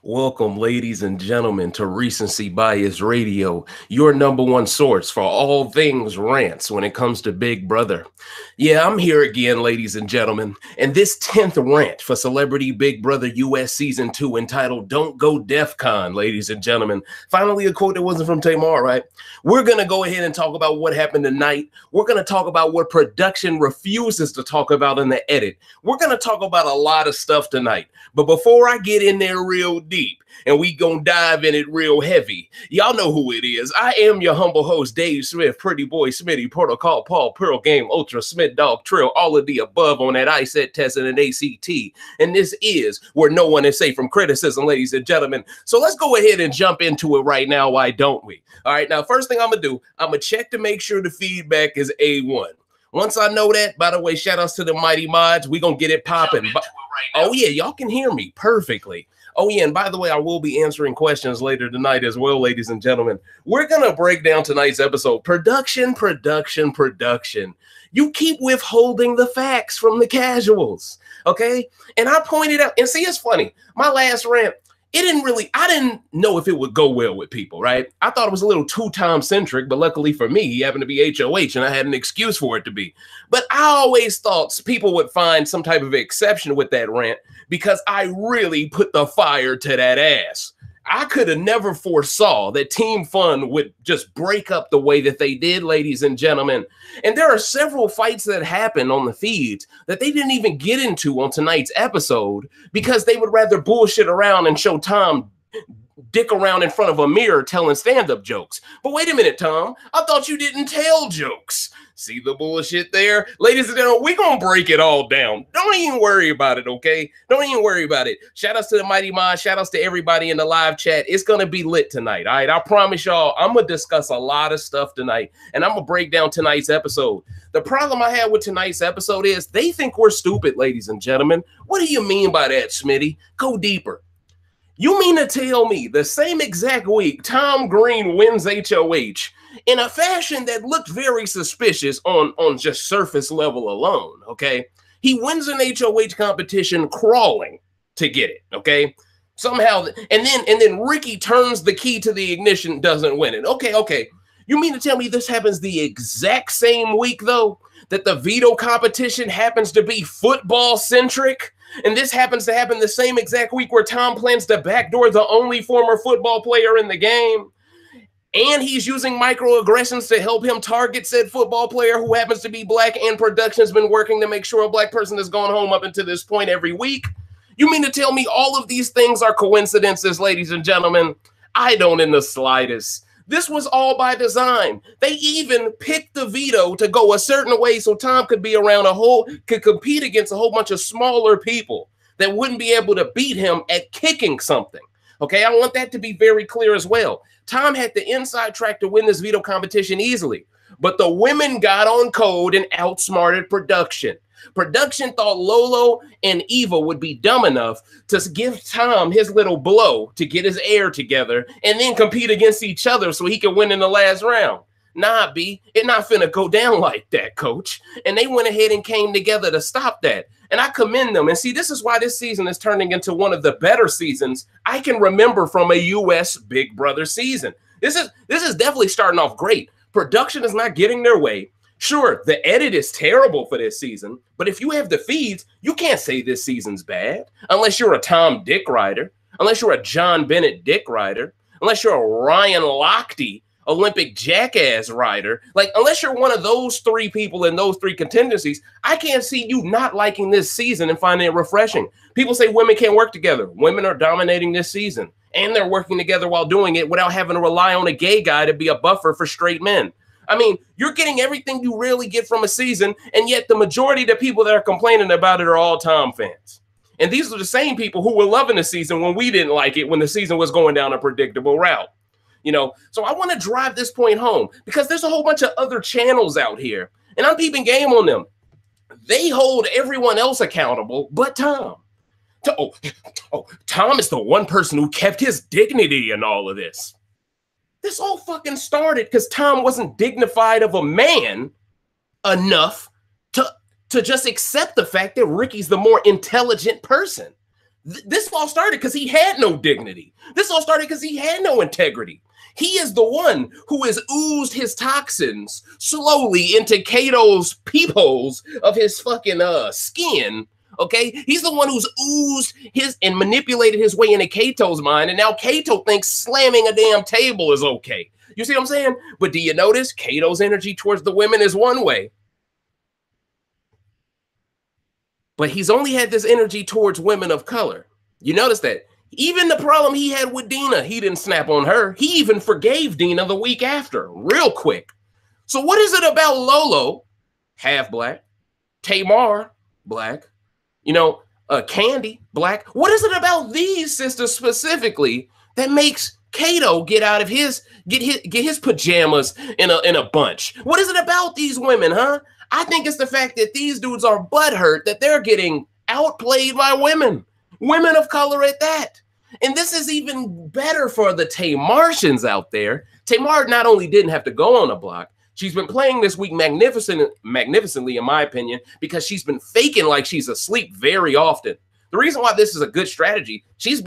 Welcome, ladies and gentlemen, to Recency Bias Radio, your number one source for all things rants when it comes to Big Brother. Yeah, I'm here again, ladies and gentlemen, and this 10th rant for Celebrity Big Brother US Season 2 entitled Don't Go DefCon, ladies and gentlemen. Finally, a quote that wasn't from Tamar, right? We're going to go ahead and talk about what happened tonight. We're going to talk about what production refuses to talk about in the edit. We're going to talk about a lot of stuff tonight. But before I get in there real deep, and we gonna dive in it real heavy, y'all know who it is. I am your humble host, Dave Smith, Pretty Boy Smitty, Protocol Paul, Pearl Game, Ultra, Smith Dog, Trill, all of the above on that ISET test and an ACT. And this is where no one is safe from criticism, ladies and gentlemen. So let's go ahead and jump into it right now, why don't we? All right, now, first thing I'm gonna do, I'm gonna check to make sure the feedback is A1. Once I know that, by the way, shout outs to the mighty mods. We gonna get it popping. Oh yeah, y'all can hear me perfectly. Oh yeah, and by the way, I will be answering questions later tonight as well, ladies and gentlemen. We're gonna break down tonight's episode. Production. You keep withholding the facts from the casuals, okay? And I pointed out, and see, it's funny. My last rant, I didn't know if it would go well with people, right? I thought it was a little too time-centric, but luckily for me, he happened to be HOH, and I had an excuse for it to be. But I always thought people would find some type of exception with that rant because I really put the fire to that ass. I could have never foresaw that Team Fun would just break up the way that they did, ladies and gentlemen. And there are several fights that happened on the feeds that they didn't even get into on tonight's episode because they would rather bullshit around and show Tom dick around in front of a mirror telling stand-up jokes. But wait a minute, Tom. I thought you didn't tell jokes. See the bullshit there? Ladies and gentlemen, we're going to break it all down. Don't even worry about it, okay? Don't even worry about it. Shout outs to the mighty mod. Shout outs to everybody in the live chat. It's going to be lit tonight, all right? I promise y'all, I'm going to discuss a lot of stuff tonight, and I'm going to break down tonight's episode. The problem I have with tonight's episode is they think we're stupid, ladies and gentlemen. What do you mean by that, Smitty? Go deeper. You mean to tell me the same exact week Tom Green wins HOH in a fashion that looked very suspicious on just surface level alone, okay? He wins an HOH competition crawling to get it, okay? Somehow, and then Ricky turns the key to the ignition, doesn't win it. Okay. You mean to tell me this happens the exact same week, though, that the veto competition happens to be football-centric? And this happens to happen the same exact week where Tom plans to backdoor the only former football player in the game. And he's using microaggressions to help him target said football player who happens to be black, and production's been working to make sure a black person has gone home up until this point every week. You mean to tell me all of these things are coincidences, ladies and gentlemen? I don't in the slightest. This was all by design. They even picked the veto to go a certain way so Tom could be around could compete against a whole bunch of smaller people that wouldn't be able to beat him at kicking something. Okay, I want that to be very clear as well. Tom had the inside track to win this veto competition easily, but the women got on code and outsmarted production. Production thought Lolo and Eva would be dumb enough to give Tom his little blow to get his air together and then compete against each other so he could win in the last round. Nah, B, it not finna go down like that, coach. And they went ahead and came together to stop that. And I commend them. And see, this is why this season is turning into one of the better seasons I can remember from a US Big Brother season. This is definitely starting off great. Production is not getting their way. Sure, the edit is terrible for this season, but if you have the feeds, you can't say this season's bad unless you're a Tom Dick Rider, unless you're a John Bennett Dick Rider, unless you're a Ryan Lochte Olympic jackass rider. Like, unless you're one of those three people in those three contingencies, I can't see you not liking this season and finding it refreshing. People say women can't work together. Women are dominating this season, and they're working together while doing it without having to rely on a gay guy to be a buffer for straight men. I mean, you're getting everything you really get from a season, and yet the majority of the people that are complaining about it are all Tom fans. And these are the same people who were loving the season when we didn't like it, when the season was going down a predictable route. You know, so I want to drive this point home because there's a whole bunch of other channels out here, and I'm peeping game on them. They hold everyone else accountable but Tom. Tom is the one person who kept his dignity in all of this. This all fucking started because Tom wasn't dignified of a man enough to just accept the fact that Ricky's the more intelligent person. This all started because he had no dignity. This all started because he had no integrity. He is the one who has oozed his toxins slowly into Kato's peepholes of his fucking skin. Okay, he's the one who's oozed his and manipulated his way into Kato's mind, and now Kato thinks slamming a damn table is okay. You see what I'm saying? But do you notice Kato's energy towards the women is one way, but he's only had this energy towards women of color. You notice that? Even the problem he had with Dina, he didn't snap on her. He even forgave Dina the week after, real quick. So what is it about Lolo, half black, Tamar, black, you know, Candy, black? What is it about these sisters specifically that makes Kato get out of his get his pajamas in a bunch? What is it about these women, huh? I think it's the fact that these dudes are butthurt that they're getting outplayed by women of color at that. And this is even better for the Tamartians out there. Tamar not only didn't have to go on a block, she's been playing this week magnificently, in my opinion, because she's been faking like she's asleep very often. The reason why this is a good strategy, she's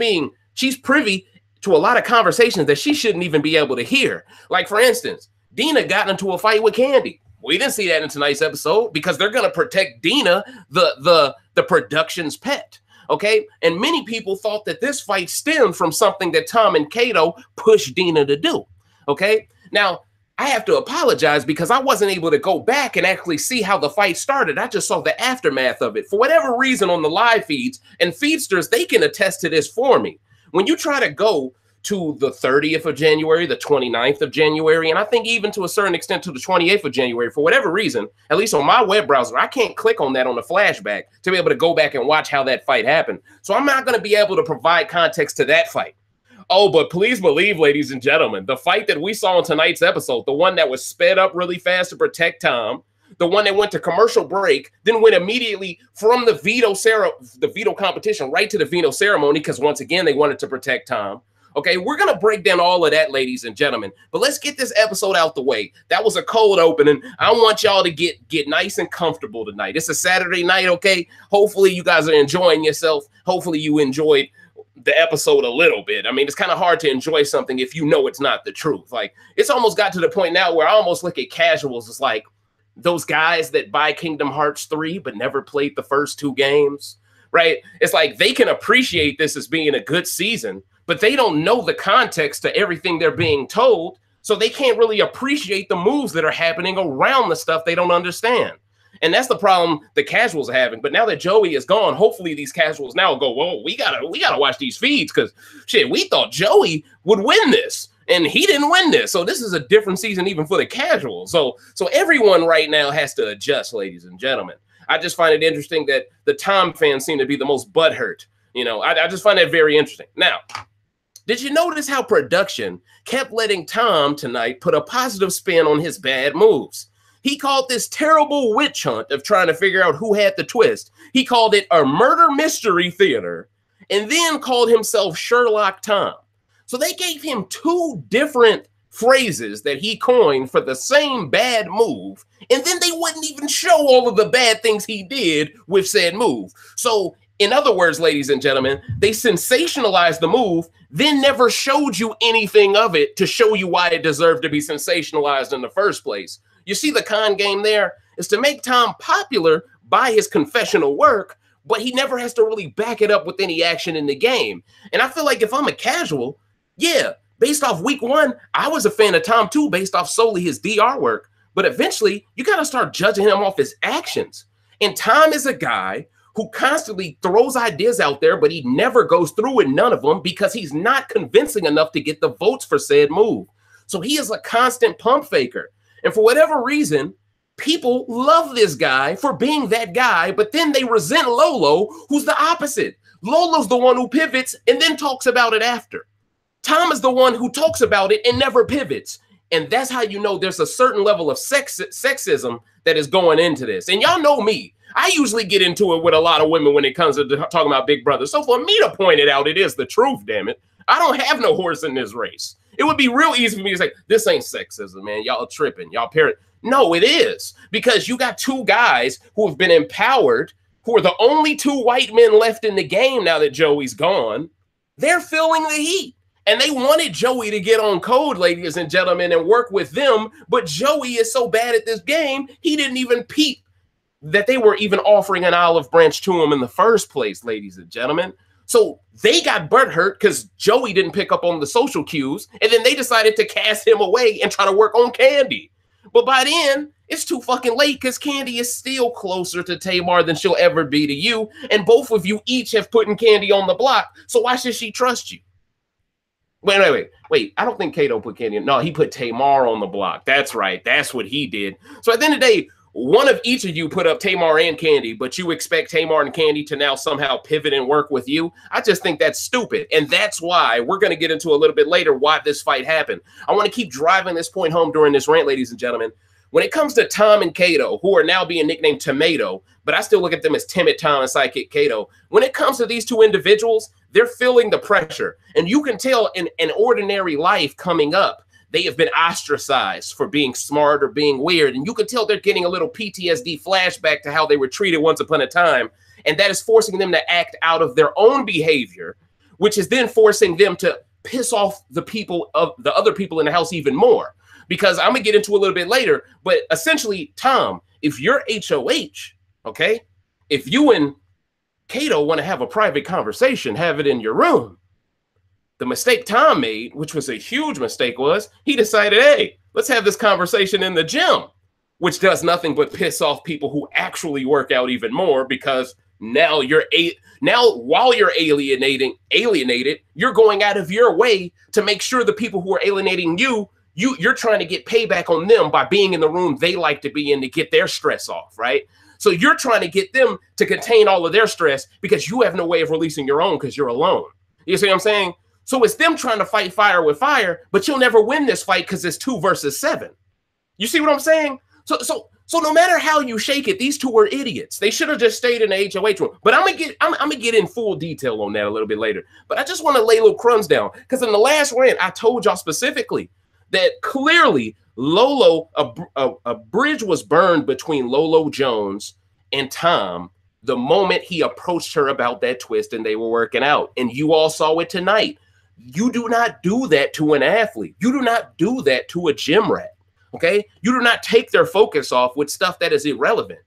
privy to a lot of conversations that she shouldn't even be able to hear. Like, for instance, Dina got into a fight with Candy. We didn't see that in tonight's episode because they're going to protect Dina, the production's pet. Okay, and many people thought that this fight stemmed from something that Tom and Kato pushed Dina to do. Okay, now I have to apologize because I wasn't able to go back and actually see how the fight started. I just saw the aftermath of it for whatever reason on the live feeds, and feedsters, they can attest to this for me. When you try to go to the 30th of January, the 29th of January, and I think even to a certain extent to the 28th of January, for whatever reason, at least on my web browser, I can't click on that on the flashback to be able to go back and watch how that fight happened. So I'm not going to be able to provide context to that fight. Oh, but please believe, ladies and gentlemen, the fight that we saw in tonight's episode, the one that was sped up really fast to protect Tom, the one that went to commercial break, then went immediately from the veto competition right to the veto ceremony because once again, they wanted to protect Tom. Okay, we're going to break down all of that, ladies and gentlemen. But let's get this episode out the way. That was a cold opening. I want y'all to get nice and comfortable tonight. It's a Saturday night, okay? Hopefully you guys are enjoying yourself. Hopefully you enjoyed the episode a little bit. I mean, it's kind of hard to enjoy something if you know it's not the truth. Like, it's almost got to the point now where I almost look at casuals as like those guys that buy Kingdom Hearts 3 but never played the first 2 games, right? It's like they can appreciate this as being a good season, but they don't know the context to everything they're being told, so they can't really appreciate the moves that are happening around the stuff they don't understand. And that's the problem the casuals are having. But now that Joey is gone, hopefully these casuals now go, whoa, we gotta watch these feeds because shit, we thought Joey would win this, and he didn't win this. So this is a different season even for the casuals. So everyone right now has to adjust, ladies and gentlemen. I just find it interesting that the Tom fans seem to be the most butthurt. You know, I just find that very interesting. Now, did you notice how production kept letting Tom tonight put a positive spin on his bad moves? He called this terrible witch hunt of trying to figure out who had the twist. He called it a murder mystery theater and then called himself Sherlock Tom. So they gave him 2 different phrases that he coined for the same bad move, and then they wouldn't even show all of the bad things he did with said move. So in other words, ladies and gentlemen, they sensationalized the move, then never showed you anything of it to show you why it deserved to be sensationalized in the first place. You see the con game there is to make Tom popular by his confessional work, but he never has to really back it up with any action in the game. And I feel like if I'm a casual, yeah, based off week 1, I was a fan of Tom too, based off solely his DR work. But eventually, you got to start judging him off his actions. And Tom is a guy who constantly throws ideas out there, but he never goes through with none of them because he's not convincing enough to get the votes for said move. So he is a constant pump faker. And for whatever reason, people love this guy for being that guy, but then they resent Lolo, who's the opposite. Lolo's the one who pivots and then talks about it after. Tom is the one who talks about it and never pivots. And that's how you know there's a certain level of sexism that is going into this. And y'all know me. I usually get into it with a lot of women when it comes to talking about Big Brother. So for me to point it out, it is the truth, damn it. I don't have no horse in this race. It would be real easy for me to say, this ain't sexism, man. Y'all tripping. Y'all parent. No, it is. Because you got 2 guys who have been empowered who are the only two white men left in the game now that Joey's gone, they're feeling the heat. And they wanted Joey to get on code, ladies and gentlemen, and work with them. But Joey is so bad at this game, he didn't even peep that they were even offering an olive branch to him in the first place, ladies and gentlemen. So they got butthurt because Joey didn't pick up on the social cues. And then they decided to cast him away and try to work on Candy. But by then, it's too fucking late because Candy is still closer to Tamar than she'll ever be to you. And both of you each have put Candy on the block. So why should she trust you? Wait. I don't think Kato put Candy. No, he put Tamar on the block. That's right. That's what he did. So at the end of the day, one of each of you put up Tamar and Candy, but you expect Tamar and Candy to now somehow pivot and work with you. I just think that's stupid. And that's why we're going to get into a little bit later why this fight happened. I want to keep driving this point home during this rant, ladies and gentlemen. When it comes to Tom and Kato, who are now being nicknamed Tomato, but I still look at them as Timid Tom and Sidekick Kato. When it comes to these two individuals, they're feeling the pressure. And you can tell in an ordinary life coming up, they have been ostracized for being smart or being weird. And you can tell they're getting a little PTSD flashback to how they were treated once upon a time. And that is forcing them to act out of their own behavior, which is then forcing them to piss off the people of the other people in the house even more. Because I'm going to get into a little bit later, but essentially, Tom, if you're HOH, okay, if you and Kato want to have a private conversation, have it in your room. The mistake Tom made, which was a huge mistake, was he decided, hey, let's have this conversation in the gym, which does nothing but piss off people who actually work out even more because now while you're alienated, you're going out of your way to make sure the people who are alienating you're trying to get payback on them by being in the room they like to be in to get their stress off, right? So you're trying to get them to contain all of their stress because you have no way of releasing your own because you're alone. You see what I'm saying? So it's them trying to fight fire with fire, but you'll never win this fight because it's 2 versus 7. You see what I'm saying? So no matter how you shake it, these two were idiots. They should have just stayed in the HOH room. But I'm gonna get in full detail on that a little bit later. But I just want to lay little crumbs down because in the last rant, I told y'all specifically that clearly Lolo, a bridge was burned between Lolo Jones and Tom the moment he approached her about that twist and they were working out. And you all saw it tonight. You do not do that to an athlete. You do not do that to a gym rat, okay? You do not take their focus off with stuff that is irrelevant.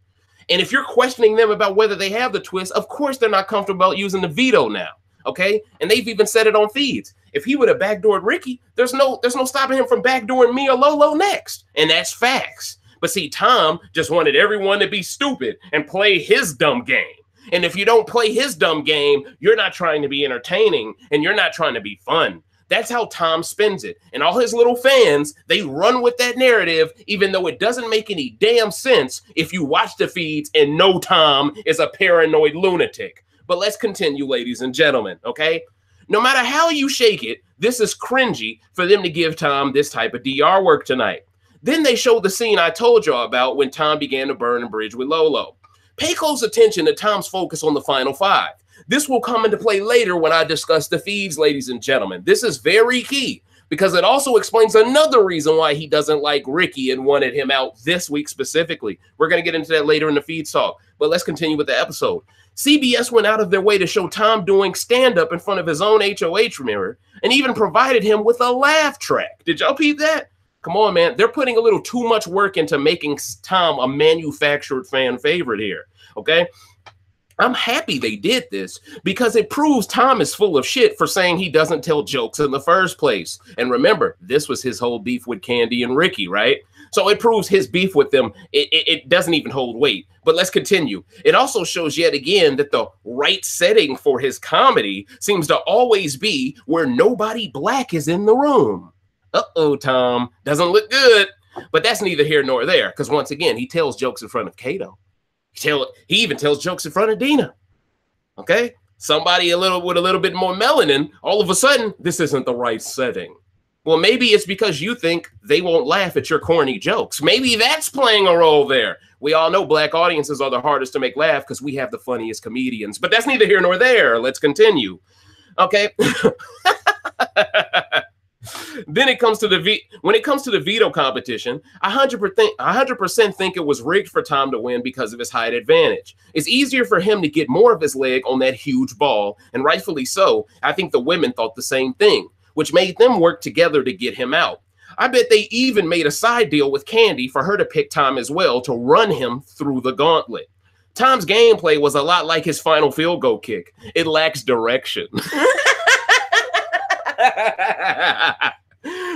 And if you're questioning them about whether they have the twist, of course they're not comfortable using the veto now, okay? And they've even said it on feeds. If he would have backdoored Ricky, there's no stopping him from backdooring me or Lolo next. And that's facts. But see, Tom just wanted everyone to be stupid and play his dumb game. And if you don't play his dumb game, you're not trying to be entertaining and you're not trying to be fun. That's how Tom spins it. And all his little fans, they run with that narrative, even though it doesn't make any damn sense if you watch the feeds and know Tom is a paranoid lunatic. But let's continue, ladies and gentlemen, okay? No matter how you shake it, this is cringy for them to give Tom this type of DR work tonight. Then they showed the scene I told y'all about when Tom began to burn a bridge with Lolo. Pay close attention to Tom's focus on the final 5. This will come into play later when I discuss the feeds, ladies and gentlemen. This is very key because it also explains another reason why he doesn't like Ricky and wanted him out this week specifically. We're going to get into that later in the feeds talk, but let's continue with the episode. CBS went out of their way to show Tom doing stand-up in front of his own HOH mirror and even provided him with a laugh track. Did y'all peep that? Come on, man. They're putting a little too much work into making Tom a manufactured fan favorite here, okay? I'm happy they did this because it proves Tom is full of shit for saying he doesn't tell jokes in the first place. And remember, this was his whole beef with Candy and Ricky, right? So it proves his beef with them. It doesn't even hold weight. But let's continue. It also shows yet again that the right setting for his comedy seems to always be where nobody black is in the room. Uh-oh, Tom. Doesn't look good. But that's neither here nor there because once again, he tells jokes in front of Kato. He even tells jokes in front of Dina. Okay? Somebody with a little bit more melanin, all of a sudden, this isn't the right setting. Well, maybe it's because you think they won't laugh at your corny jokes. Maybe that's playing a role there. We all know black audiences are the hardest to make laugh because we have the funniest comedians. But that's neither here nor there. Let's continue. Okay? Then it comes to when it comes to the veto competition, 100% think it was rigged for Tom to win because of his height advantage. It's easier for him to get more of his leg on that huge ball, and rightfully so. I think the women thought the same thing, which made them work together to get him out. I bet they even made a side deal with Candy for her to pick Tom as well to run him through the gauntlet. Tom's gameplay was a lot like his final field goal kick. It lacks direction.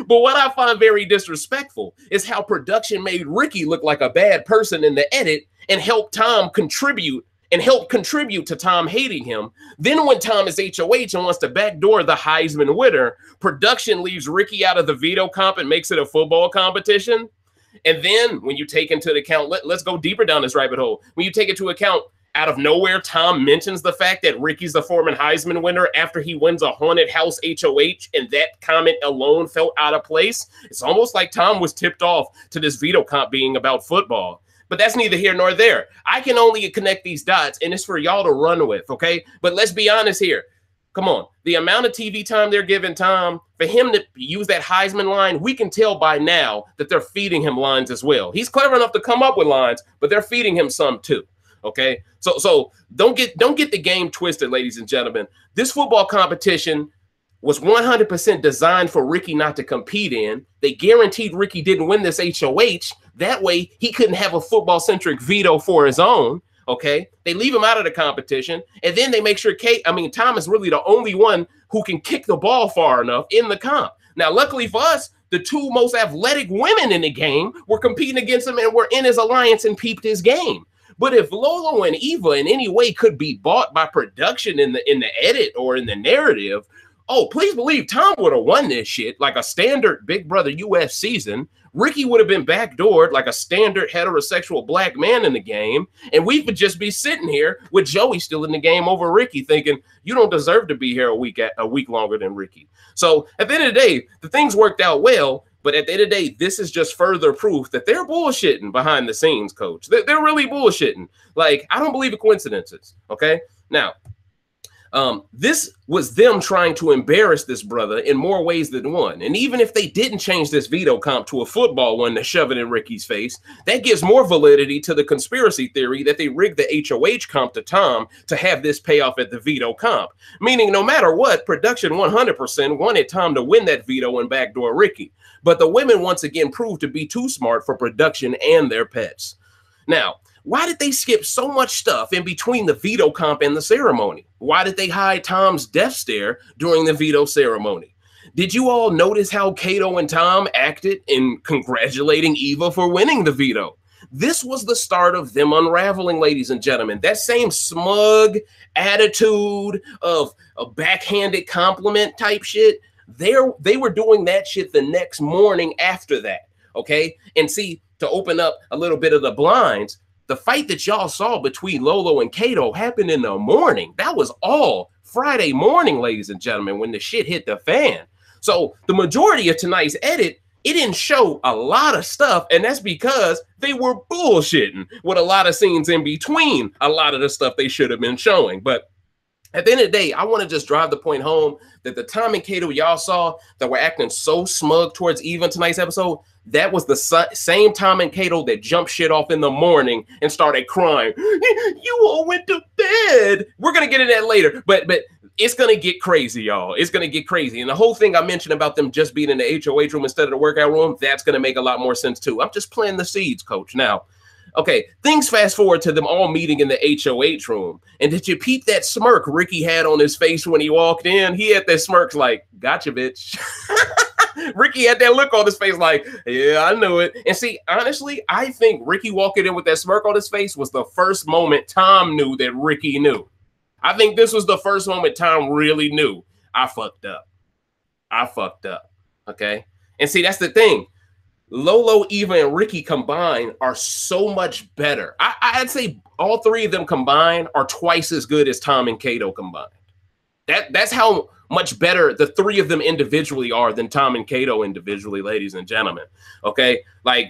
But what I find very disrespectful is how production made Ricky look like a bad person in the edit and help contribute to Tom hating him. Then when Tom is HOH and wants to backdoor the Heisman winner, production leaves Ricky out of the veto comp and makes it a football competition. And then when you take into account, let's go deeper down this rabbit hole. When you take into account, out of nowhere, Tom mentions the fact that Ricky's the former Heisman winner after he wins a haunted house HOH, and that comment alone felt out of place. It's almost like Tom was tipped off to this veto comp being about football. But that's neither here nor there. I can only connect these dots, and it's for y'all to run with, okay? But let's be honest here. Come on. The amount of TV time they're giving Tom, for him to use that Heisman line, we can tell by now that they're feeding him lines as well. He's clever enough to come up with lines, but they're feeding him some too. Okay, so don't get the game twisted, ladies and gentlemen. This football competition was 100% designed for Ricky not to compete in. They guaranteed Ricky didn't win this HOH. That way, he couldn't have a football-centric veto for his own. Okay, they leave him out of the competition, and then they make sure Tom is really the only one who can kick the ball far enough in the comp. Now, luckily for us, the two most athletic women in the game were competing against him and were in his alliance and peeped his game. But if Lolo and Eva in any way could be bought by production in the edit or in the narrative, oh, please believe Tom would have won this shit like a standard Big Brother US season. Ricky would have been backdoored like a standard heterosexual black man in the game, and we would just be sitting here with Joey still in the game over Ricky, thinking you don't deserve to be here a week longer than Ricky. So at the end of the day, the things worked out well. But at the end of the day, this is just further proof that they're bullshitting behind the scenes, coach. They're really bullshitting. Like, I don't believe in coincidences, okay? Now, this was them trying to embarrass this brother in more ways than one. And even if they didn't change this veto comp to a football one to shove it in Ricky's face, that gives more validity to the conspiracy theory that they rigged the HOH comp to Tom to have this payoff at the veto comp. Meaning no matter what, production 100% wanted Tom to win that veto and backdoor Ricky. But the women once again proved to be too smart for production and their pets. Now, why did they skip so much stuff in between the veto comp and the ceremony? Why did they hide Tom's death stare during the veto ceremony? Did you all notice how Kato and Tom acted in congratulating Eva for winning the veto? This was the start of them unraveling, ladies and gentlemen. That same smug attitude of a backhanded compliment type shit, they were doing that shit the next morning after that, okay? And see, to open up a little bit of the blinds, the fight that y'all saw between Lolo and Kato happened in the morning. That was all Friday morning, ladies and gentlemen, when the shit hit the fan. So the majority of tonight's edit, it didn't show a lot of stuff, and that's because they were bullshitting with a lot of scenes in between a lot of the stuff they should have been showing. But at the end of the day, I want to just drive the point home that the Tom and Kato y'all saw that were acting so smug towards Eva in tonight's episode, that was the same Tom and Kato that jumped shit off in the morning and started crying. You all went to bed. We're going to get into that later, but it's going to get crazy, y'all. It's going to get crazy. And the whole thing I mentioned about them just being in the HOH room instead of the workout room, that's going to make a lot more sense too. I'm just planting the seeds, coach. Now, okay, things fast forward to them all meeting in the HOH room. And did you peep that smirk Ricky had on his face when he walked in? He had that smirk like, gotcha, bitch. Ricky had that look on his face like, yeah, I knew it. And see, honestly, I think Ricky walking in with that smirk on his face was the first moment Tom knew that Ricky knew. I think this was the first moment Tom really knew. I fucked up. I fucked up. Okay? And see, that's the thing. Lolo, Eva, and Ricky combined are so much better. I'd say all three of them combined are twice as good as Tom and Kato combined. That's how much better the three of them individually are than Tom and Kato individually, ladies and gentlemen. Okay, like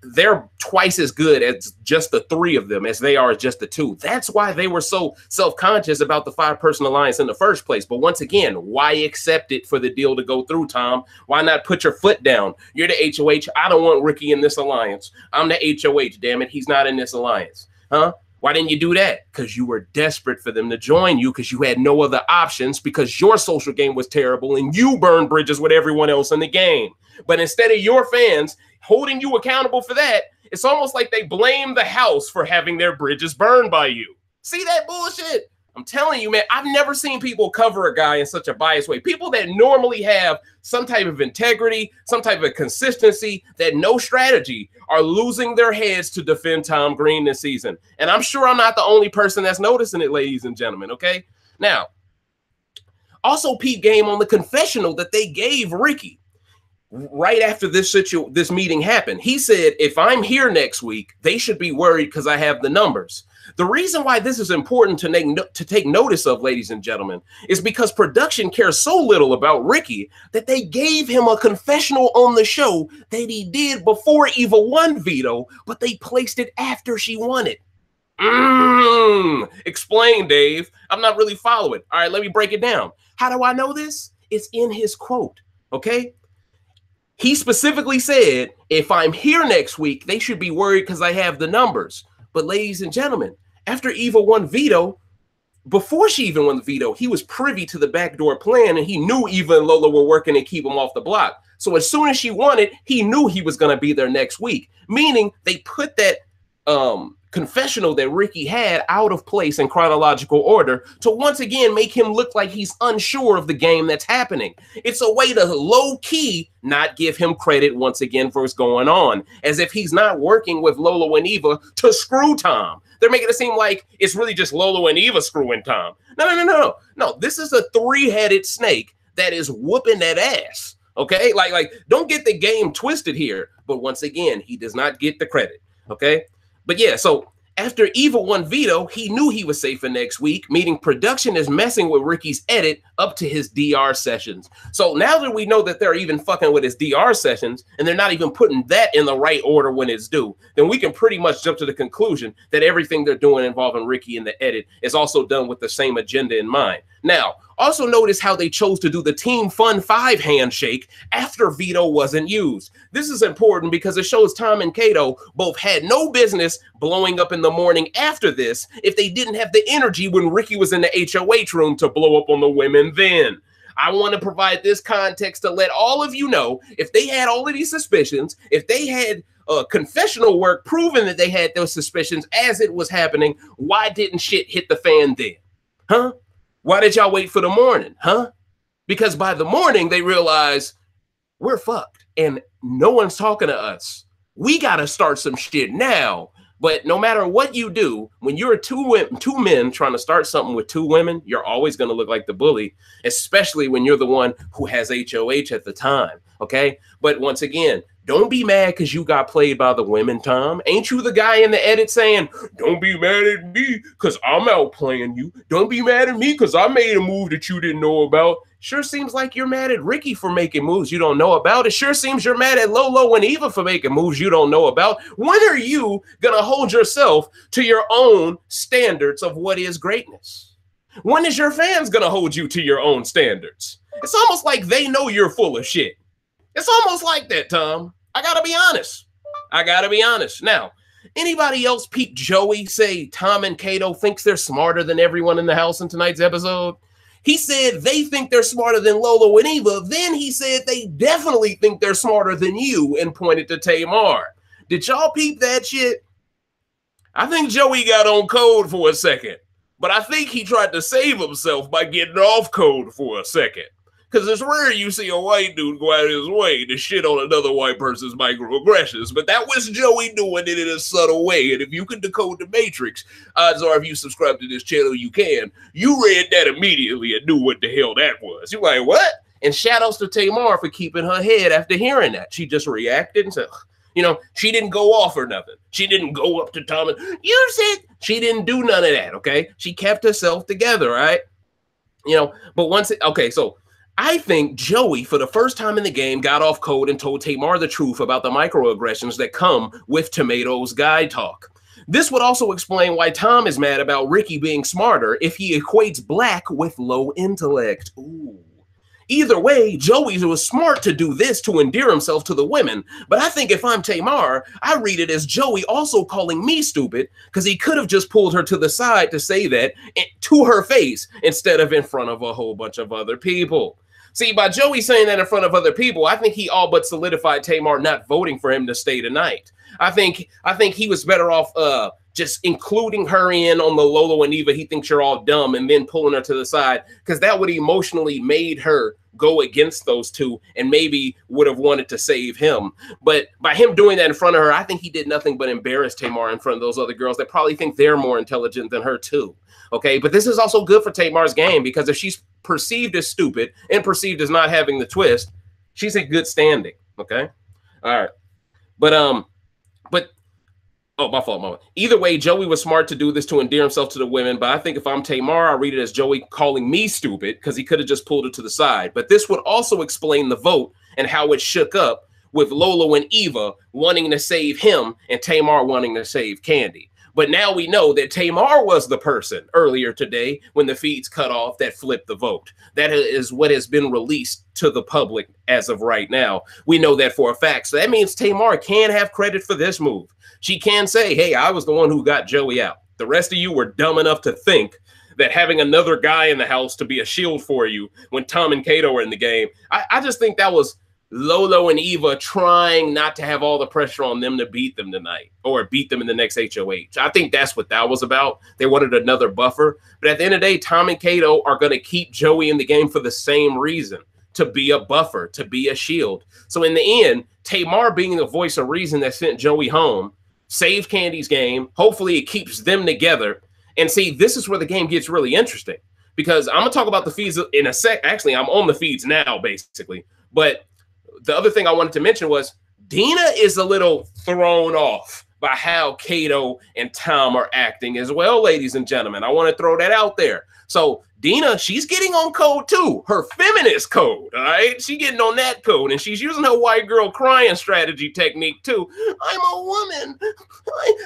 they're twice as good as just the three of them as they are as just the two. That's why they were so self-conscious about the 5-person alliance in the first place. But once again, why accept it for the deal to go through, Tom? Why not put your foot down? You're the HOH. I don't want Ricky in this alliance. I'm the HOH. Damn it, he's not in this alliance, huh? Why didn't you do that? Because you were desperate for them to join you, because you had no other options, because your social game was terrible and you burned bridges with everyone else in the game. But instead of your fans holding you accountable for that, it's almost like they blame the house for having their bridges burned by you. See that bullshit? I'm telling you, man, I've never seen people cover a guy in such a biased way. People that normally have some type of integrity, some type of consistency, that know strategy, are losing their heads to defend Tom Green this season. And I'm sure I'm not the only person that's noticing it, ladies and gentlemen, okay? Now, also peep game on the confessional that they gave Ricky right after this meeting happened. He said, if I'm here next week, they should be worried because I have the numbers. The reason why this is important to take notice of, ladies and gentlemen, is because production cares so little about Ricky that they gave him a confessional on the show that he did before Eva won veto, but they placed it after she won it. Explain, Dave. I'm not really following. All right, let me break it down. How do I know this? It's in his quote, okay? He specifically said, if I'm here next week, they should be worried because I have the numbers. But ladies and gentlemen, after Eva won veto, before she even won the veto, he was privy to the backdoor plan, and he knew Eva and Lola were working to keep him off the block. So as soon as she won it, he knew he was going to be there next week, meaning they put that confessional that Ricky had out of place in chronological order to once again make him look like he's unsure of the game that's happening. It's a way to low-key not give him credit once again for what's going on, as if he's not working with Lolo and Eva to screw Tom. They're making it seem like it's really just Lolo and Eva screwing Tom. No, this is a three-headed snake that is whooping that ass, okay? Like don't get the game twisted here, but once again, he does not get the credit, okay? But yeah, so after Eva won veto, he knew he was safe for next week, meaning production is messing with Ricky's edit up to his DR sessions. So now that we know that they're even fucking with his DR sessions and they're not even putting that in the right order when it's due, then we can pretty much jump to the conclusion that everything they're doing involving Ricky in the edit is also done with the same agenda in mind. Now, also notice how they chose to do the Team Fun 5 handshake after veto wasn't used. This is important because it shows Tom and Kato both had no business blowing up in the morning after this if they didn't have the energy when Ricky was in the HOH room to blow up on the women then. I want to provide this context to let all of you know, if they had all of these suspicions, if they had confessional work proving that they had those suspicions as it was happening, why didn't shit hit the fan then? Huh? Why did y'all wait for the morning, huh? Because by the morning, they realize we're fucked and no one's talking to us. We got to start some shit now. But no matter what you do, when you're two men trying to start something with two women, you're always going to look like the bully, especially when you're the one who has HOH at the time, okay? But once again, don't be mad because you got played by the women, Tom. Ain't you the guy in the edit saying, don't be mad at me because I'm outplaying you. Don't be mad at me because I made a move that you didn't know about. Sure seems like you're mad at Ricky for making moves you don't know about. It sure seems you're mad at Lolo and Eva for making moves you don't know about. When are you going to hold yourself to your own standards of what is greatness? When is your fans going to hold you to your own standards? It's almost like they know you're full of shit. It's almost like that, Tom. I got to be honest. Now, anybody else peep Joey say Tom and Kato thinks they're smarter than everyone in the house in tonight's episode? He said they think they're smarter than Lolo and Eva. Then he said they definitely think they're smarter than you and pointed to Tamar. Did y'all peep that shit? I think Joey got on code for a second, but I think he tried to save himself by getting off code for a second. Because it's rare you see a white dude go out of his way to shit on another white person's microaggressions. But that was Joey doing it in a subtle way. And if you can decode the Matrix, odds are if you subscribe to this channel, you can. You read that immediately and knew what the hell that was. You're like, what? And shout outs to Tamar for keeping her head after hearing that. She just reacted and said, you know, she didn't go off or nothing. She didn't go up to Tom and, you said, she didn't do none of that, okay? She kept herself together, right? You know, but okay, so I think Joey, for the first time in the game, got off code and told Tamar the truth about the microaggressions that come with Tomato's guy talk. This would also explain why Tom is mad about Ricky being smarter if he equates black with low intellect. Ooh. Either way, Joey was smart to do this to endear himself to the women, but I think if I'm Tamar, I read it as Joey also calling me stupid because he could have just pulled her to the side to say that to her face instead of in front of a whole bunch of other people. See, by Joey saying that in front of other people, I think he all but solidified Tamar not voting for him to stay tonight. I think he was better off just including her in on the Lolo and Eva. He thinks you're all dumb and then pulling her to the side because that would emotionally made her go against those two and maybe would have wanted to save him. But by him doing that in front of her, I think he did nothing but embarrass Tamar in front of those other girls that probably think they're more intelligent than her too. Okay, but this is also good for Tamar's game because if she's perceived as stupid and perceived as not having the twist, she's in good standing. Okay, all right, but oh, my fault. Either way, Joey was smart to do this to endear himself to the women, but I think if I'm Tamar, I read it as Joey calling me stupid because he could have just pulled it to the side. But this would also explain the vote and how it shook up with Lolo and Eva wanting to save him and Tamar wanting to save Candy. But now we know that Tamar was the person earlier today when the feeds cut off that flipped the vote. That is what has been released to the public as of right now. We know that for a fact. So that means Tamar can have credit for this move. She can say, hey, I was the one who got Joey out. The rest of you were dumb enough to think that having another guy in the house to be a shield for you when Tom and Kato are in the game. I just think that was Lolo and Eva trying not to have all the pressure on them to beat them tonight or beat them in the next HOH. I think that's what that was about. They wanted another buffer. But at the end of the day, Tom and Kato are going to keep Joey in the game for the same reason, to be a buffer, to be a shield. So in the end, Tamar being the voice of reason that sent Joey home, saved Candy's game. Hopefully it keeps them together. And see, this is where the game gets really interesting because I'm going to talk about the feeds in a sec. Actually, I'm on the feeds now, basically. But the other thing I wanted to mention was Dina is a little thrown off by how Kato and Tom are acting as well, ladies and gentlemen. I want to throw that out there. So Dina, she's getting on code too, her feminist code, all right? She's getting on that code, and she's using her white girl crying strategy technique too. I'm a woman.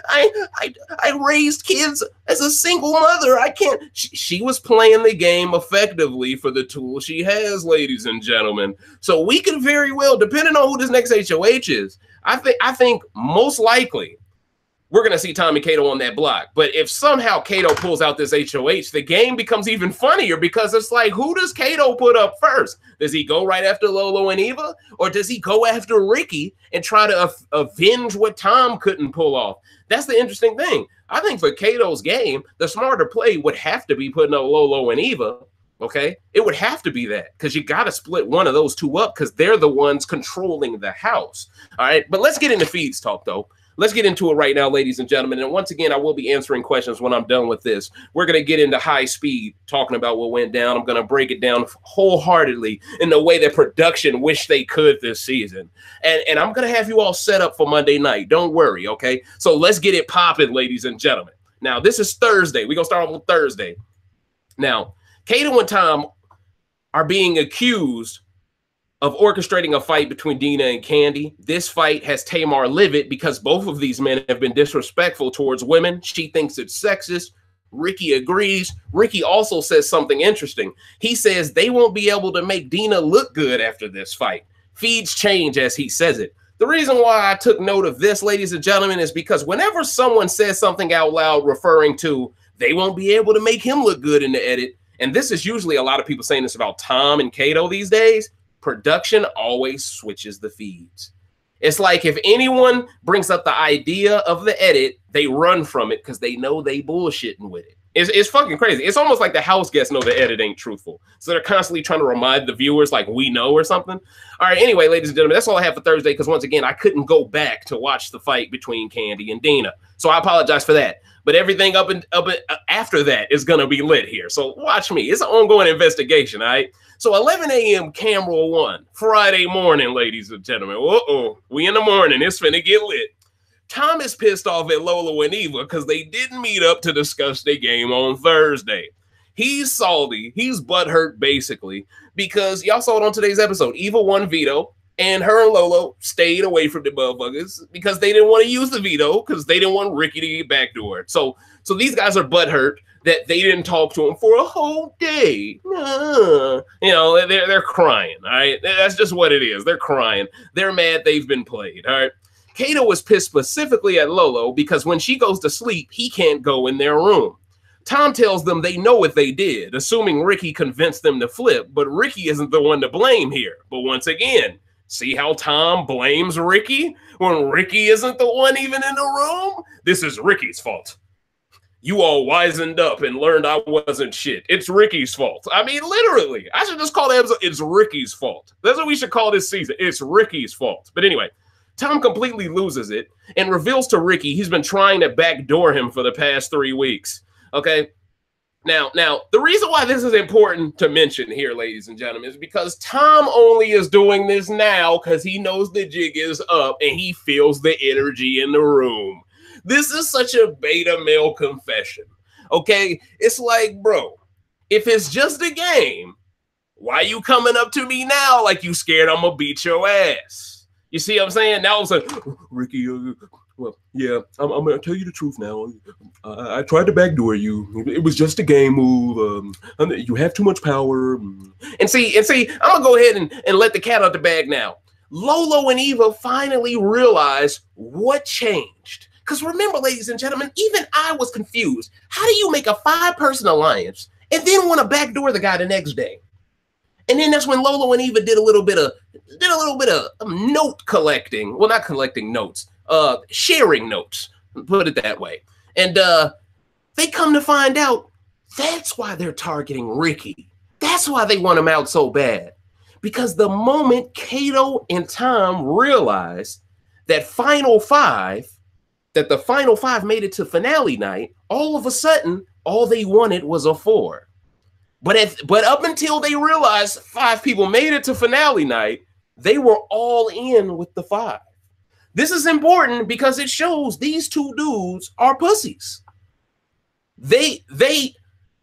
I raised kids as a single mother. I can't. She was playing the game effectively for the tool she has, ladies and gentlemen. So we could very well, depending on who this next HOH is, I think most likely we're going to see Tommy Kato on that block. But if somehow Kato pulls out this HOH, the game becomes even funnier because it's like, who does Kato put up first? Does he go right after Lolo and Eva? Or does he go after Ricky and try to avenge what Tom couldn't pull off? That's the interesting thing. I think for Kato's game, the smarter play would have to be putting up Lolo and Eva. Okay, it would have to be that because you got to split one of those two up because they're the ones controlling the house. All right, but let's get into feeds talk, though. Let's get into it right now, ladies and gentlemen. And once again, I will be answering questions when I'm done with this. We're going to get into high speed, talking about what went down. I'm going to break it down wholeheartedly in the way that production wish they could this season. And I'm going to have you all set up for Monday night. Don't worry, okay? So let's get it popping, ladies and gentlemen. Now, this is Thursday. We're going to start off on Thursday. Now, Kato and Tom are being accused of orchestrating a fight between Dina and Candy. This fight has Tamar livid because both of these men have been disrespectful towards women. She thinks it's sexist. Ricky agrees. Ricky also says something interesting. He says they won't be able to make Dina look good after this fight. Feeds change as he says it. The reason why I took note of this, ladies and gentlemen, is because whenever someone says something out loud referring to they won't be able to make him look good in the edit, and this is usually a lot of people saying this about Tom and Kato these days, production always switches the feeds. It's like if anyone brings up the idea of the edit, they run from it because they know they bullshitting with it. It's fucking crazy. It's almost like the house guests know the edit ain't truthful. So they're constantly trying to remind the viewers like we know or something. All right, anyway, ladies and gentlemen, that's all I have for Thursday because once again, I couldn't go back to watch the fight between Candy and Dina. So I apologize for that. But everything up after that is going to be lit here. So watch me. It's an ongoing investigation, all right? So 11 a.m. camera 1, Friday morning, ladies and gentlemen. Uh-oh, we in the morning. It's finna get lit. Tom is pissed off at Lolo and Eva because they didn't meet up to discuss their game on Thursday. He's salty. He's butthurt, basically, because y'all saw it on today's episode. Eva won veto, and her and Lolo stayed away from the motherfuckers because they didn't want to use the veto because they didn't want Ricky to get backdoored. So these guys are butthurt that they didn't talk to him for a whole day. You know, they're crying, all right? That's just what it is. They're crying. They're mad they've been played, all right? Kato was pissed specifically at Lolo because when she goes to sleep, he can't go in their room. Tom tells them they know what they did, assuming Ricky convinced them to flip, but Ricky isn't the one to blame here. But once again, see how Tom blames Ricky when Ricky isn't the one even in the room? This is Ricky's fault. You all wisened up and learned I wasn't shit. It's Ricky's fault. I mean, literally. I should just call the episode, it's Ricky's fault. That's what we should call this season. It's Ricky's fault. But anyway, Tom completely loses it and reveals to Ricky he's been trying to backdoor him for the past 3 weeks. Okay? Now, the reason why this is important to mention here, ladies and gentlemen, is because Tom only is doing this now because he knows the jig is up and he feels the energy in the room. This is such a beta male confession, okay? It's like, bro, if it's just a game, why you coming up to me now like you scared I'm gonna beat your ass? You see what I'm saying? Now it's like, Ricky, well, yeah, I'm gonna tell you the truth now. I tried to backdoor you. It was just a game move. You have too much power. And see, I'm gonna go ahead and let the cat out the bag now. Lolo and Eva finally realized what changed. Because remember, ladies and gentlemen, even I was confused. How do you make a 5-person alliance and then want to backdoor the guy the next day? And then that's when Lolo and Eva did a little bit of note collecting. Well, not collecting notes, sharing notes. Put it that way. And they come to find out that's why they're targeting Ricky. That's why they want him out so bad. Because the moment Kato and Tom realized that the final five made it to finale night, all of a sudden, all they wanted was a 4. But up until they realized 5 people made it to finale night, they were all in with the 5. This is important because it shows these 2 dudes are pussies. They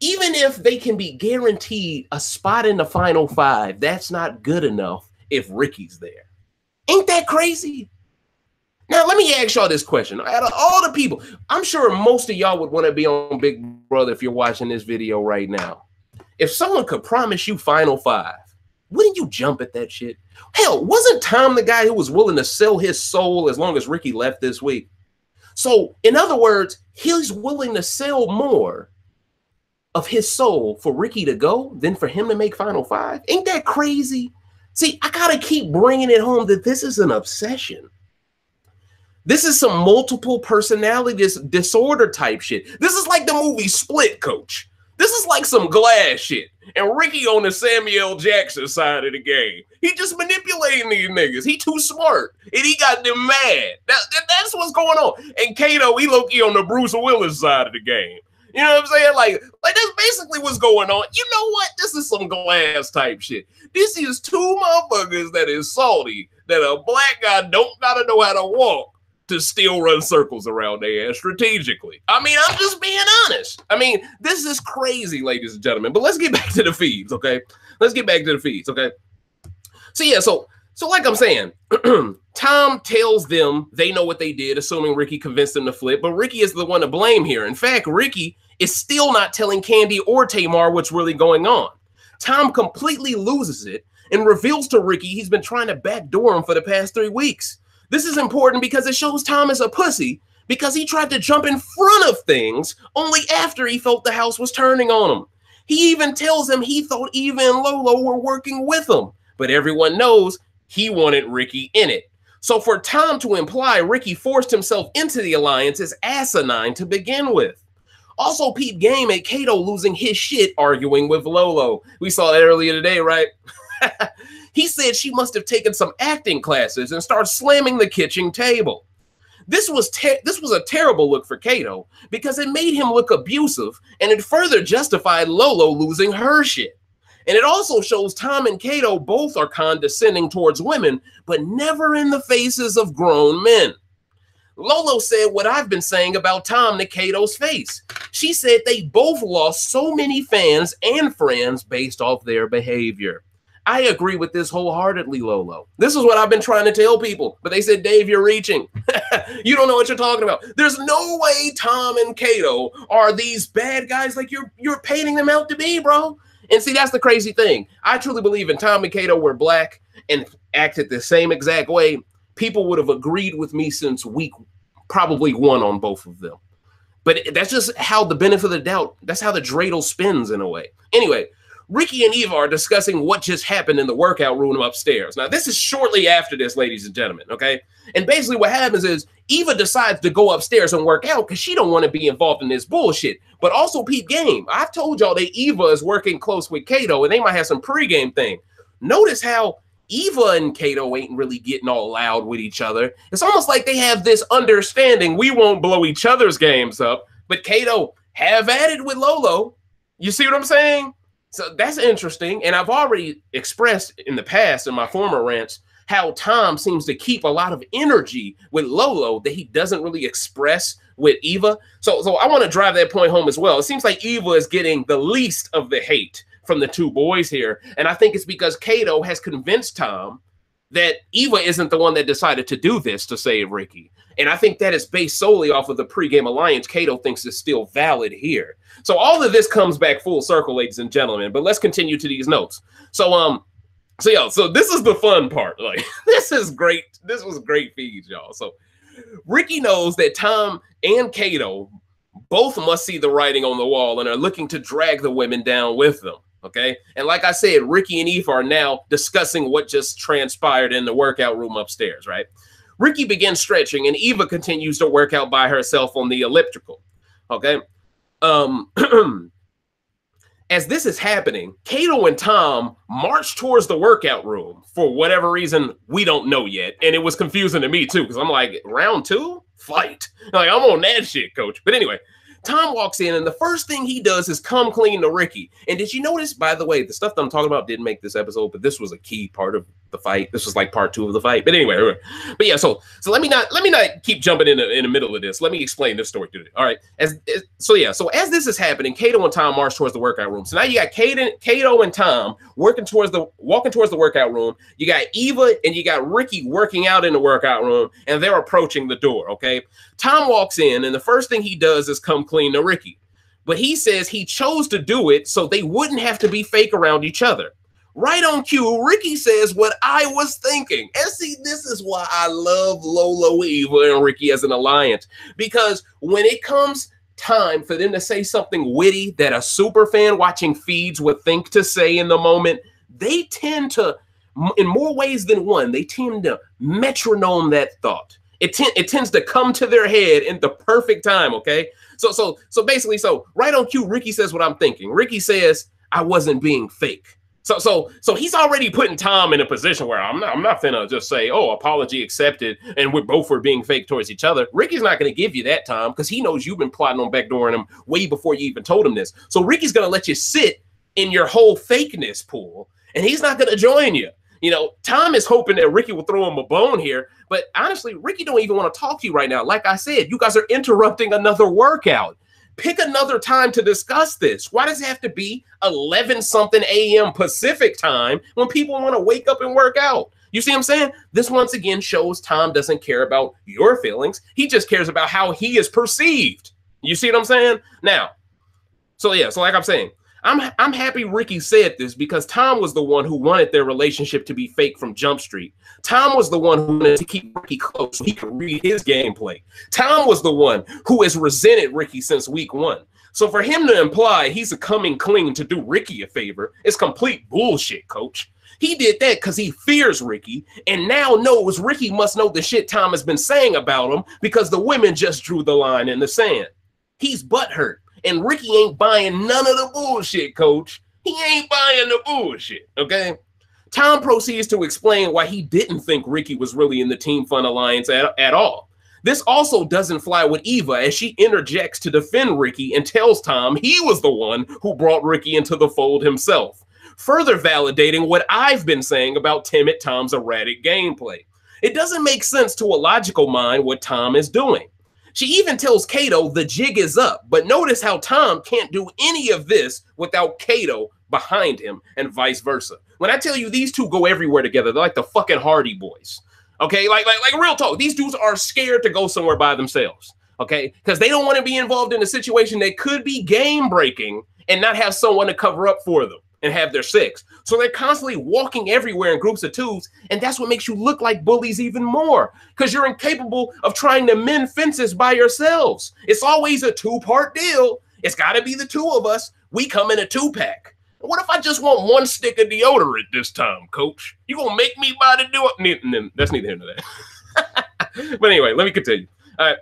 even if they can be guaranteed a spot in the final 5, that's not good enough if Ricky's there. Ain't that crazy? Now, let me ask y'all this question. Out of all the people, I'm sure most of y'all would want to be on Big Brother if you're watching this video right now. If someone could promise you final 5, wouldn't you jump at that shit? Hell, wasn't Tom the guy who was willing to sell his soul as long as Ricky left this week? So, in other words, he's willing to sell more of his soul for Ricky to go than for him to make final 5. Ain't that crazy? See, I got to keep bringing it home that this is an obsession. This is some multiple personality disorder type shit. This is like the movie Split, coach. This is like some Glass shit. And Ricky on the Samuel Jackson side of the game. He just manipulating these niggas. He too smart. And he got them mad. That's what's going on. And Kato, he low-key on the Bruce Willis side of the game. You know what I'm saying? Like that's basically what's going on. You know what? This is some Glass type shit. This is 2 motherfuckers that is salty that a black guy don't gotta know how to walk to still run circles around their ass strategically. I mean, I'm just being honest. I mean, this is crazy, ladies and gentlemen. But let's get back to the feeds, okay? Let's get back to the feeds, okay? So yeah, so like I'm saying, Tom tells them they know what they did, assuming Ricky convinced them to flip, but Ricky is the one to blame here. In fact, Ricky is still not telling Candy or Tamar what's really going on. Tom completely loses it and reveals to Ricky he's been trying to backdoor him for the past 3 weeks. This is important because it shows Tom is a pussy because he tried to jump in front of things only after he felt the house was turning on him. He even tells him he thought Eva and Lolo were working with him, but everyone knows he wanted Ricky in it. So for Tom to imply Ricky forced himself into the alliance is asinine to begin with. Also, Pete Game at Kato losing his shit arguing with Lolo. We saw that earlier today, right? He said she must have taken some acting classes and started slamming the kitchen table. This was a terrible look for Kato because it made him look abusive and it further justified Lolo losing her shit. And it also shows Tom and Kato both are condescending towards women, but never in the faces of grown men. Lolo said what I've been saying about Tom to Kato's face. She said they both lost so many fans and friends based off their behavior. I agree with this wholeheartedly, Lolo. This is what I've been trying to tell people, but they said, Dave, you're reaching. You don't know what you're talking about. There's no way Tom and Kato are these bad guys like you're painting them out to be, bro. And see, that's the crazy thing. I truly believe if Tom and Kato were black and acted the same exact way, people would have agreed with me since week probably 1 on both of them. But that's just how the benefit of the doubt, that's how the dreidel spins in a way. Anyway, Ricky and Eva are discussing what just happened in the workout room upstairs. Now, this is shortly after this, ladies and gentlemen, okay? And basically what happens is Eva decides to go upstairs and work out because she don't want to be involved in this bullshit. But also peep game. I've told y'all that Eva is working close with Kato, and they might have some pregame thing. Notice how Eva and Kato ain't really getting all loud with each other. It's almost like they have this understanding we won't blow each other's games up, but Kato have at it with Lolo. You see what I'm saying? So that's interesting. And I've already expressed in the past in my former rants how Tom seems to keep a lot of energy with Lolo that he doesn't really express with Eva. So I want to drive that point home as well. It seems like Eva is getting the least of the hate from the two boys here. And I think it's because Kato has convinced Tom that Eva isn't the one that decided to do this to save Ricky. And I think that is based solely off of the pregame alliance Kato thinks is still valid here. So all of this comes back full circle, ladies and gentlemen, but let's continue to these notes. So this is the fun part. Like, this is great. This was great feeds, y'all. So Ricky knows that Tom and Kato both must see the writing on the wall and are looking to drag the women down with them. Okay. And like I said, Ricky and Eva are now discussing what just transpired in the workout room upstairs, right? Ricky begins stretching and Eva continues to work out by herself on the elliptical. Okay. As this is happening, Kato and Tom march towards the workout room for whatever reason we don't know yet. And it was confusing to me too, because I'm like, round 2? Fight. Like, I'm on that shit, coach. But anyway, Tom walks in and the first thing he does is come clean to Ricky. And did you notice, by the way, the stuff that I'm talking about didn't make this episode, but this was a key part of the fight. This was like part 2 of the fight. But anyway, but yeah, so let me not keep jumping in the middle of this. Let me explain this story to you. All right. So as this is happening, Kato and Tom march towards the workout room. So now you got Kato and Tom walking towards the workout room. You got Eva and you got Ricky working out in the workout room, and they're approaching the door. Okay. Tom walks in, and the first thing he does is come clean to Ricky. But he says he chose to do it so they wouldn't have to be fake around each other. Right on cue, Ricky says what I was thinking. And see, this is why I love Lolo, Eva, and Ricky as an alliance. Because when it comes time for them to say something witty that a super fan watching feeds would think to say in the moment, they tend to, in more ways than one, they tend to metronome that thought. It tends to come to their head in the perfect time, okay? So basically, right on cue, Ricky says what I'm thinking. Ricky says, I wasn't being fake. So he's already putting Tom in a position where I'm not finna just say, oh, apology accepted, and we're both being fake towards each other. Ricky's not gonna give you that, Tom, because he knows you've been plotting on backdooring him way before you even told him this. So Ricky's gonna let you sit in your whole fakeness pool, and he's not gonna join you. You know, Tom is hoping that Ricky will throw him a bone here, but honestly, Ricky don't even want to talk to you right now. Like I said, you guys are interrupting another workout. Pick another time to discuss this. Why does it have to be 11-something a.m. Pacific time when people want to wake up and work out? You see what I'm saying? This once again shows Tom doesn't care about your feelings. He just cares about how he is perceived. You see what I'm saying? Now, so like I'm saying, I'm happy Ricky said this because Tom was the one who wanted their relationship to be fake from Jump Street. Tom was the one who wanted to keep Ricky close so he could read his gameplay. Tom was the one who has resented Ricky since week 1. So for him to imply he's coming clean to do Ricky a favor is complete bullshit, coach. He did that because he fears Ricky and now knows Ricky must know the shit Tom has been saying about him because the women just drew the line in the sand. He's butthurt. And Ricky ain't buying none of the bullshit, coach. He ain't buying the bullshit, okay? Tom proceeds to explain why he didn't think Ricky was really in the Team Fun Alliance at all. This also doesn't fly with Eva as she interjects to defend Ricky and tells Tom he was the one who brought Ricky into the fold himself, further validating what I've been saying about timid Tom's erratic gameplay. It doesn't make sense to a logical mind what Tom is doing. She even tells Kato the jig is up, but notice how Tom can't do any of this without Kato behind him and vice versa. When I tell you these two go everywhere together, they're like the fucking Hardy Boys. Okay, like real talk. These dudes are scared to go somewhere by themselves. Okay, because they don't want to be involved in a situation that could be game breaking and not have someone to cover up for them and have their sex. So they're constantly walking everywhere in groups of twos, and that's what makes you look like bullies even more, because you're incapable of trying to mend fences by yourselves. It's always a two-part deal. It's got to be the two of us. We come in a two-pack. What if I just want one stick of deodorant this time, coach? You gonna make me buy the deodorant? That's neither here nor there. But anyway, let me continue. All right.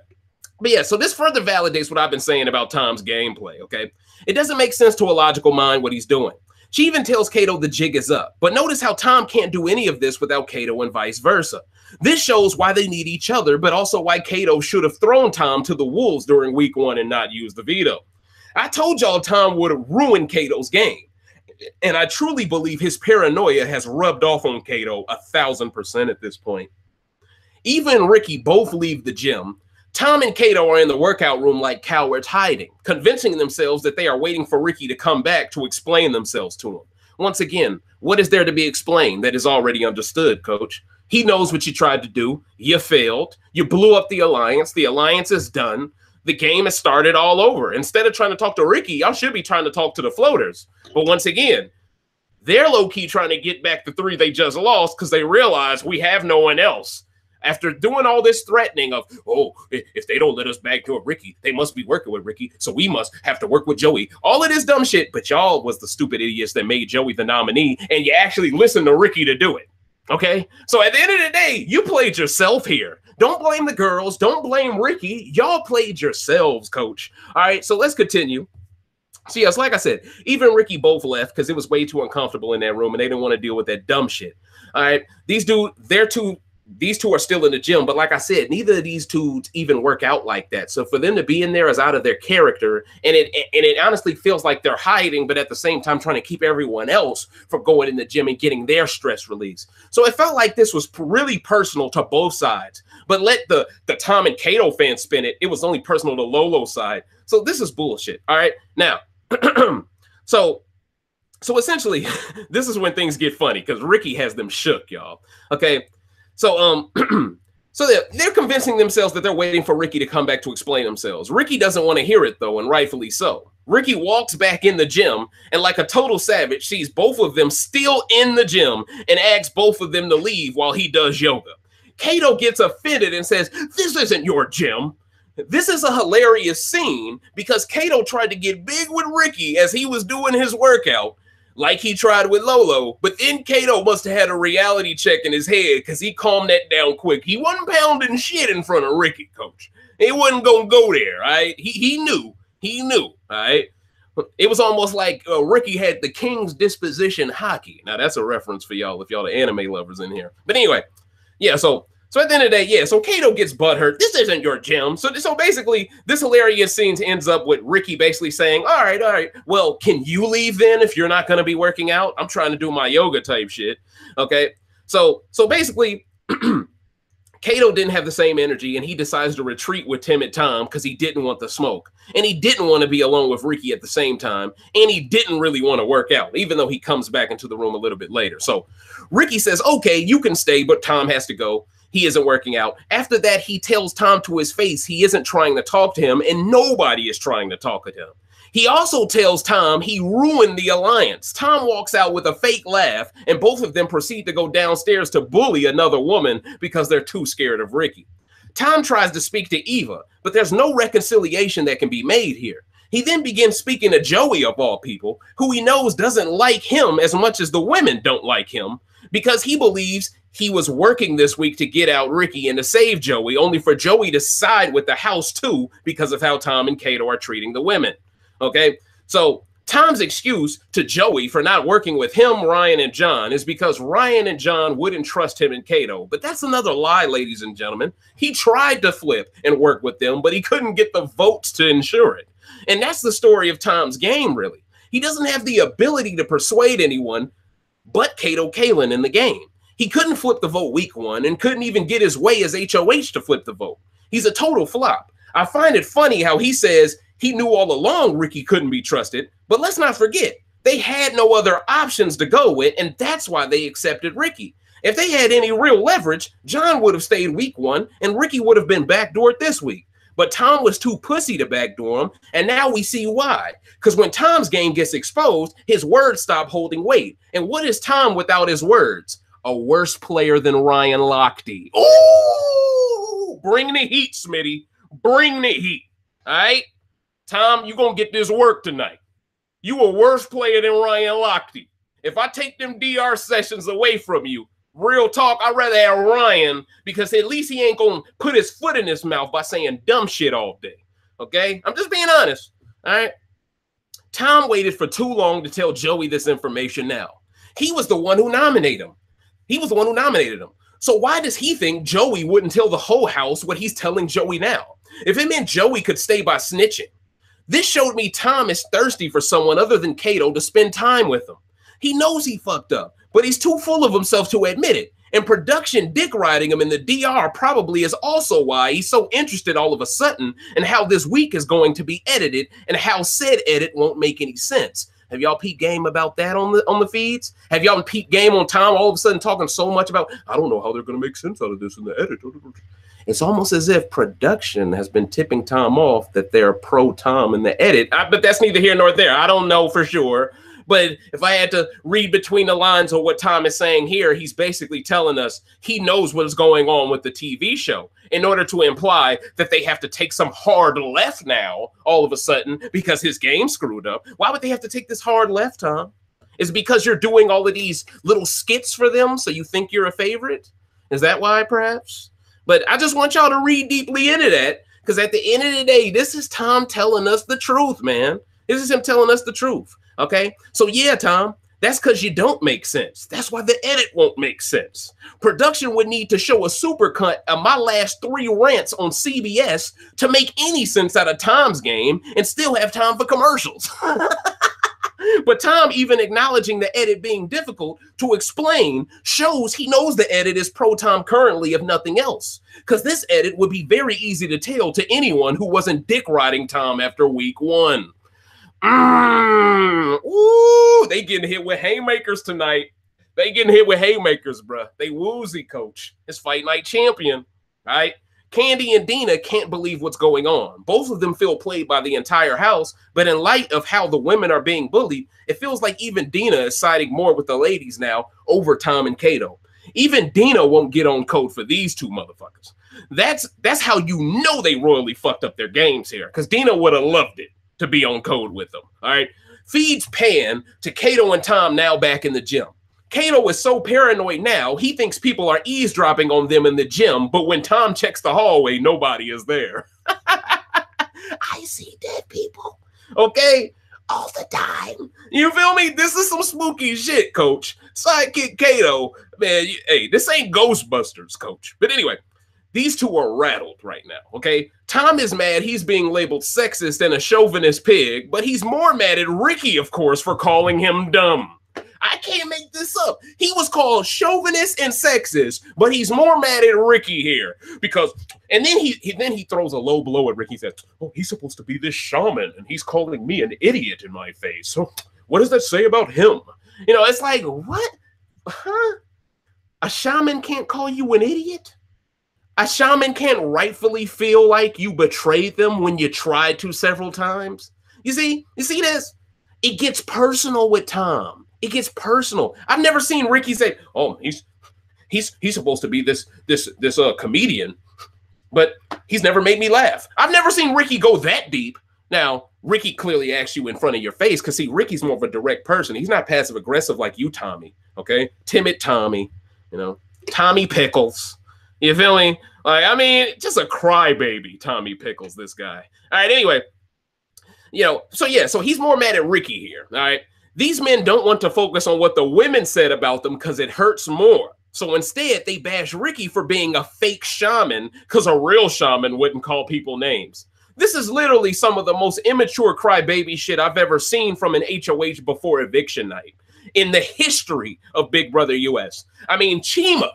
But yeah, so this further validates what I've been saying about Tom's gameplay, okay? It doesn't make sense to a logical mind what he's doing. She even tells Kato the jig is up. But notice how Tom can't do any of this without Kato and vice versa. This shows why they need each other, but also why Kato should have thrown Tom to the wolves during week 1 and not used the veto. I told y'all Tom would have ruined Kato's game. And I truly believe his paranoia has rubbed off on Kato 1000% at this point. Eva and Ricky both leave the gym. Tom and Kato are in the workout room like cowards hiding, convincing themselves that they are waiting for Ricky to come back to explain themselves to him. Once again, what is there to be explained that is already understood, coach? He knows what you tried to do. You failed. You blew up the alliance. The alliance is done. The game has started all over. Instead of trying to talk to Ricky, y'all should be trying to talk to the floaters. But once again, they're low-key trying to get back the 3 they just lost because they realize we have no one else. After doing all this threatening of, oh, if they don't let us backdoor Ricky, they must be working with Ricky, so we must have to work with Joey. All of this dumb shit, but y'all was the stupid idiots that made Joey the nominee, and you actually listened to Ricky to do it, okay? So at the end of the day, you played yourself here. Don't blame the girls. Don't blame Ricky. Y'all played yourselves, coach. All right, so let's continue. So yes, like I said, even Ricky both left because it was way too uncomfortable in that room, and they didn't want to deal with that dumb shit. All right, these two are still in the gym, but like I said, neither of these two even work out like that. So for them to be in there is out of their character, and it honestly feels like they're hiding, but at the same time trying to keep everyone else from going in the gym and getting their stress release. So it felt like this was really personal to both sides. But let the Tom and Kato fans spin it. It was only personal to Lolo's side. So this is bullshit. All right, now, so essentially, this is when things get funny because Ricky has them shook, y'all. Okay. So, so they're convincing themselves that they're waiting for Ricky to come back to explain themselves. Ricky doesn't want to hear it, though, and rightfully so. Ricky walks back in the gym and, like a total savage, sees both of them still in the gym and asks both of them to leave while he does yoga. Kato gets offended and says, "This isn't your gym." This is a hilarious scene because Kato tried to get big with Ricky as he was doing his workout, like he tried with Lolo, but then Kato must have had a reality check in his head because he calmed that down quick. He wasn't pounding shit in front of Ricky, coach. He wasn't going to go there, all right? He knew, all right? It was almost like Ricky had the king's disposition hockey. Now, that's a reference for y'all if y'all are anime lovers in here. But anyway, yeah, so at the end of the day, yeah, so Kato gets butthurt. This isn't your gym. So basically, this hilarious scene ends up with Ricky basically saying, all right, well, can you leave then if you're not going to be working out? I'm trying to do my yoga type shit, okay? So basically, Kato didn't have the same energy, and he decides to retreat with timid Tom because he didn't want the smoke. And he didn't want to be alone with Ricky at the same time, and he didn't really want to work out, even though he comes back into the room a little bit later. So Ricky says, okay, you can stay, but Tom has to go. He isn't working out. After that, he tells Tom to his face he isn't trying to talk to him, and nobody is trying to talk to him. He also tells Tom he ruined the alliance. Tom walks out with a fake laugh, and both of them proceed to go downstairs to bully another woman because they're too scared of Ricky. Tom tries to speak to Eva, but there's no reconciliation that can be made here. He then begins speaking to Joey, of all people, who he knows doesn't like him as much as the women don't like him, because he believes he was working this week to get out Ricky and to save Joey, only for Joey to side with the house too because of how Tom and Kato are treating the women. Okay, so Tom's excuse to Joey for not working with him, Ryan, and John is because Ryan and John wouldn't trust him and Kato. But that's another lie, ladies and gentlemen. He tried to flip and work with them, but he couldn't get the votes to ensure it. And that's the story of Tom's game, really. He doesn't have the ability to persuade anyone but Kato Kalin in the game. He couldn't flip the vote week 1 and couldn't even get his way as HOH to flip the vote. He's a total flop. I find it funny how he says he knew all along Ricky couldn't be trusted, but let's not forget, they had no other options to go with, and that's why they accepted Ricky. If they had any real leverage, John would have stayed week 1, and Ricky would have been backdoored this week. But Tom was too pussy to backdoor him, and now we see why. Because when Tom's game gets exposed, his words stop holding weight. And what is Tom without his words? A worse player than Ryan Lochte. Ooh! Bring the heat, Smitty. Bring the heat. All right? Tom, you're going to get this work tonight. You a worse player than Ryan Lochte. If I take them DR sessions away from you, real talk, I'd rather have Ryan, because at least he ain't going to put his foot in his mouth by saying dumb shit all day. Okay? I'm just being honest. All right? Tom waited for too long to tell Joey this information now. He was the one who nominated him. He was the one who nominated him. So why does he think Joey wouldn't tell the whole house what he's telling Joey now? If it meant Joey could stay by snitching. This showed me Tom is thirsty for someone other than Kato to spend time with him. He knows he fucked up, but he's too full of himself to admit it. And production dick riding him in the DR probably is also why he's so interested all of a sudden in how this week is going to be edited and how said edit won't make any sense. Have y'all peeped game about that on the feeds? Have y'all peeped game on Tom all of a sudden talking so much about, I don't know how they're going to make sense out of this in the edit. It's almost as if production has been tipping Tom off that they're pro Tom in the edit. But that's neither here nor there. I don't know for sure. But if I had to read between the lines of what Tom is saying here, he's basically telling us he knows what is going on with the TV show in order to imply that they have to take some hard left now all of a sudden because his game screwed up. Why would they have to take this hard left, Tom? Is it because you're doing all of these little skits for them so you think you're a favorite? Is that why, perhaps? But I just want y'all to read deeply into that, because at the end of the day, this is Tom telling us the truth, man. This is him telling us the truth. Okay, so yeah, Tom, that's because you don't make sense. That's why the edit won't make sense. Production would need to show a supercut of my last 3 rants on CBS to make any sense out of Tom's game and still have time for commercials. But Tom even acknowledging the edit being difficult to explain shows he knows the edit is pro Tom currently, if nothing else. Because this edit would be very easy to tell to anyone who wasn't dick riding Tom after week 1. Ooh, they getting hit with haymakers tonight. They getting hit with haymakers, bruh. They woozy, coach. It's Fight Night Champion, right? Candy and Dina can't believe what's going on. Both of them feel played by the entire house, but in light of how the women are being bullied, it feels like even Dina is siding more with the ladies now over Tom and Kato. Even Dina won't get on code for these two motherfuckers. That's how you know they royally fucked up their games here, because Dina would have loved it to be on code with them, all right? Feeds pan to Kato and Tom now back in the gym. Kato is so paranoid now, he thinks people are eavesdropping on them in the gym, but when Tom checks the hallway, nobody is there. I see dead people, okay? All the time. You feel me? This is some spooky shit, coach. Sidekick Kato, man, hey, this ain't Ghostbusters, coach. But anyway, these two are rattled right now, okay? Tom is mad he's being labeled sexist and a chauvinist pig, but he's more mad at Ricky, of course, for calling him dumb. I can't make this up. He was called chauvinist and sexist, but he's more mad at Ricky here because, and then he throws a low blow at Ricky. He says, "Oh, he's supposed to be this shaman, and he's calling me an idiot in my face. So, what does that say about him?" You know, it's like, what? Huh? A shaman can't call you an idiot? A shaman can't rightfully feel like you betrayed them when you tried to several times? You see this? It gets personal with Tom. It gets personal. I've never seen Ricky say, "Oh, he's supposed to be this comedian, but he's never made me laugh." I've never seen Ricky go that deep. Now, Ricky clearly asks you in front of your face because, see, Ricky's more of a direct person. He's not passive aggressive like you, Tommy. Okay, timid Tommy. You know, Tommy Pickles. You feel me? Like, I mean, just a crybaby, Tommy Pickles. This guy. All right. Anyway, you know. So yeah. So he's more mad at Ricky here. All right. These men don't want to focus on what the women said about them because it hurts more. So instead, they bash Ricky for being a fake shaman because a real shaman wouldn't call people names. This is literally some of the most immature crybaby shit I've ever seen from an HOH before eviction night. in the history of Big Brother US. I mean, Chima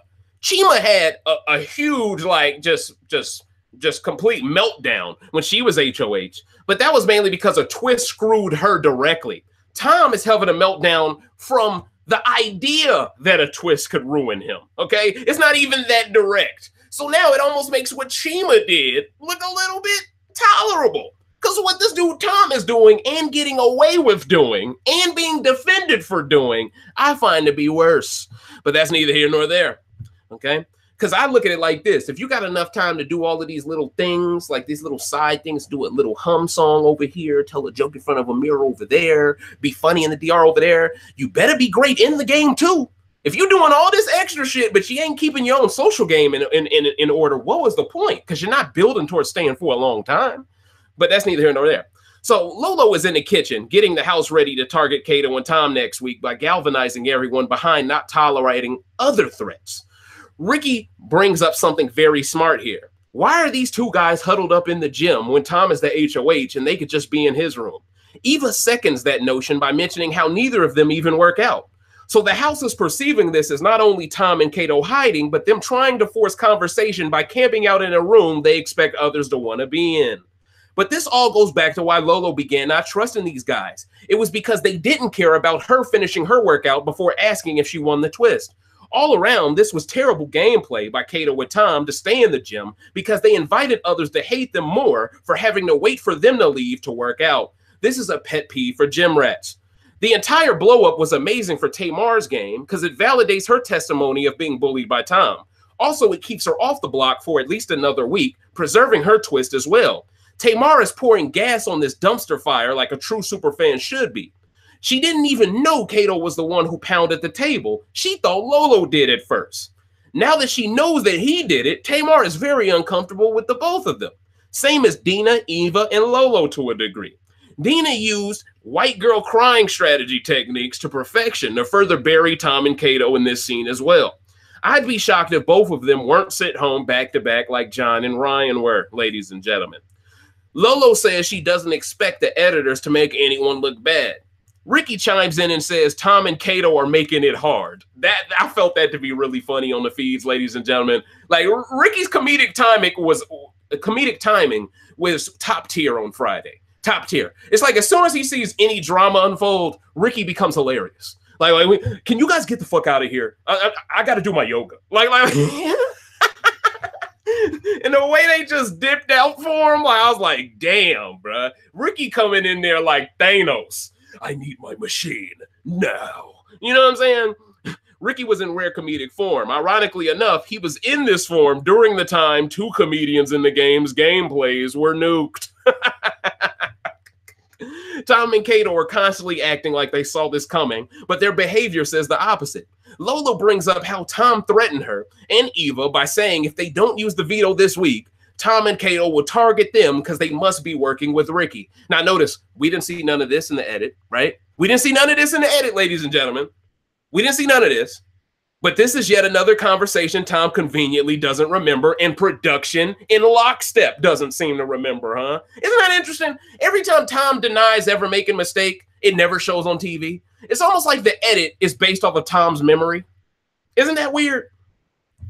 had a huge, like, just complete meltdown when she was HOH, but that was mainly because a twist screwed her directly. Tom is having a meltdown from the idea that a twist could ruin him, okay? It's not even that direct. So now it almost makes what Chima did look a little bit tolerable. Because what this dude Tom is doing and getting away with doing and being defended for doing, I find to be worse. But that's neither here nor there, okay? Because I look at it like this. If you got enough time to do all of these little things, like these little side things, do a little hum song over here, tell a joke in front of a mirror over there, be funny in the DR over there, you better be great in the game too. If you're doing all this extra shit, but you ain't keeping your own social game in order, what was the point? Because you're not building towards staying for a long time. But that's neither here nor there. So Lolo is in the kitchen, getting the house ready to target Kato and Tom next week by galvanizing everyone behind not tolerating other threats. Ricky brings up something very smart here. Why are these two guys huddled up in the gym when Tom is the HOH and they could just be in his room? Eva seconds that notion by mentioning how neither of them even work out. So the house is perceiving this as not only Tom and Kato hiding, but them trying to force conversation by camping out in a room they expect others to want to be in. But this all goes back to why Lolo began not trusting these guys. It was because they didn't care about her finishing her workout before asking if she won the twist. All around, this was terrible gameplay by Kato with Tom to stay in the gym because they invited others to hate them more for having to wait for them to leave to work out. This is a pet peeve for gym rats. The entire blow-up was amazing for Tamar's game because it validates her testimony of being bullied by Tom. Also, it keeps her off the block for at least another week, preserving her twist as well. Tamar is pouring gas on this dumpster fire like a true superfan should be. She didn't even know Kato was the one who pounded the table. She thought Lolo did at first. Now that she knows that he did it, Tamar is very uncomfortable with the both of them. Same as Dina, Eva, and Lolo to a degree. Dina used white girl crying strategy techniques to perfection to further bury Tom and Kato in this scene as well. I'd be shocked if both of them weren't sent home back to back like John and Ryan were, ladies and gentlemen. Lolo says she doesn't expect the editors to make anyone look bad. Ricky chimes in and says Tom and Kato are making it hard. I felt that to be really funny on the feeds, ladies and gentlemen. Like Ricky's comedic timing was top tier on Friday. Top tier. It's like as soon as he sees any drama unfold, Ricky becomes hilarious. Like can you guys get the fuck out of here? I got to do my yoga. Like and the way they just dipped out for him, like I was like, damn, bruh. Ricky coming in there like Thanos. I need my machine now. You know what I'm saying? Ricky was in rare comedic form. Ironically enough, he was in this form during the time two comedians in the game's gameplays were nuked. Tom and Kato are constantly acting like they saw this coming, but their behavior says the opposite. Lolo brings up how Tom threatened her and Eva by saying if they don't use the veto this week, Tom and Kato will target them because they must be working with Ricky. Now notice, we didn't see none of this in the edit, right? We didn't see none of this in the edit, ladies and gentlemen. We didn't see none of this. But this is yet another conversation Tom conveniently doesn't remember, and production in lockstep doesn't seem to remember, huh? Isn't that interesting? Every time Tom denies ever making a mistake, it never shows on TV. It's almost like the edit is based off of Tom's memory. Isn't that weird?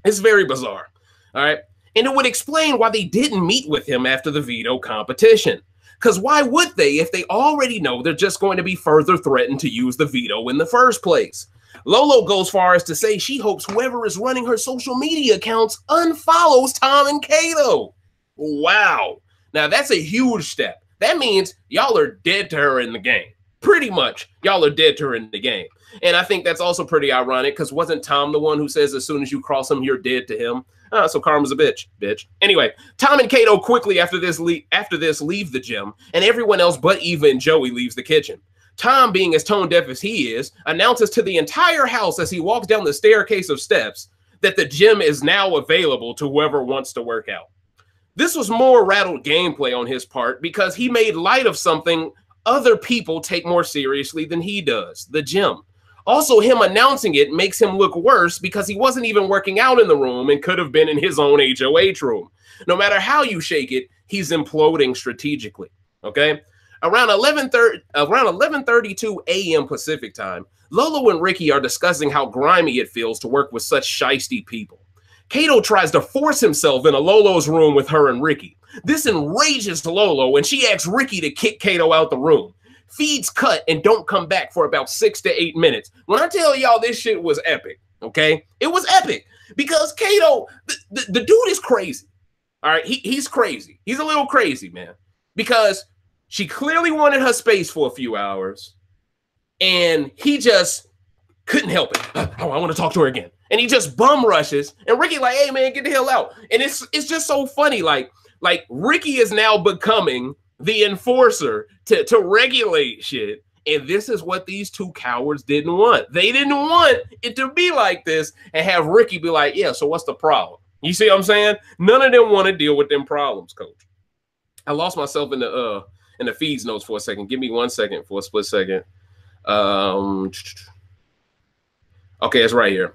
It's very bizarre, all right? And it would explain why they didn't meet with him after the veto competition. Because why would they if they already know they're just going to be further threatened to use the veto in the first place? Lolo goes far as to say she hopes whoever is running her social media accounts unfollows Tom and Kato. Wow. Now, that's a huge step. That means y'all are dead to her in the game. Pretty much, y'all are dead to her in the game. And I think that's also pretty ironic because wasn't Tom the one who says as soon as you cross him, you're dead to him? So karma's a bitch. Anyway, Tom and Kato quickly after this leave the gym, and everyone else but Eva and Joey leaves the kitchen. Tom, being as tone deaf as he is, announces to the entire house as he walks down the staircase of steps that the gym is now available to whoever wants to work out. This was more rattled gameplay on his part because he made light of something other people take more seriously than he does, the gym. Also, him announcing it makes him look worse because he wasn't even working out in the room and could have been in his own HOH room. No matter how you shake it, he's imploding strategically, okay? Around 11:32 a.m. Pacific time, Lolo and Ricky are discussing how grimy it feels to work with such shiesty people. Kato tries to force himself into Lolo's room with her and Ricky. This enrages Lolo, and she asks Ricky to kick Kato out the room. Feeds cut and don't come back for about 6 to 8 minutes. When I tell y'all this shit was epic, okay? It was epic because Kato, the dude is crazy. All right, he's crazy. He's a little crazy, man, because she clearly wanted her space for a few hours, and he just couldn't help it. I want to talk to her again. And he just bum rushes, and Ricky like, hey, man, get the hell out. And it's just so funny. Like Ricky is now becoming the enforcer to regulate shit. And this is what these two cowards didn't want. They didn't want it to be like this and have Ricky be like, yeah, so what's the problem? You see what I'm saying? None of them want to deal with them problems, coach. I lost myself in the feeds notes for a second. Give me 1 second for a split second. Okay, it's right here.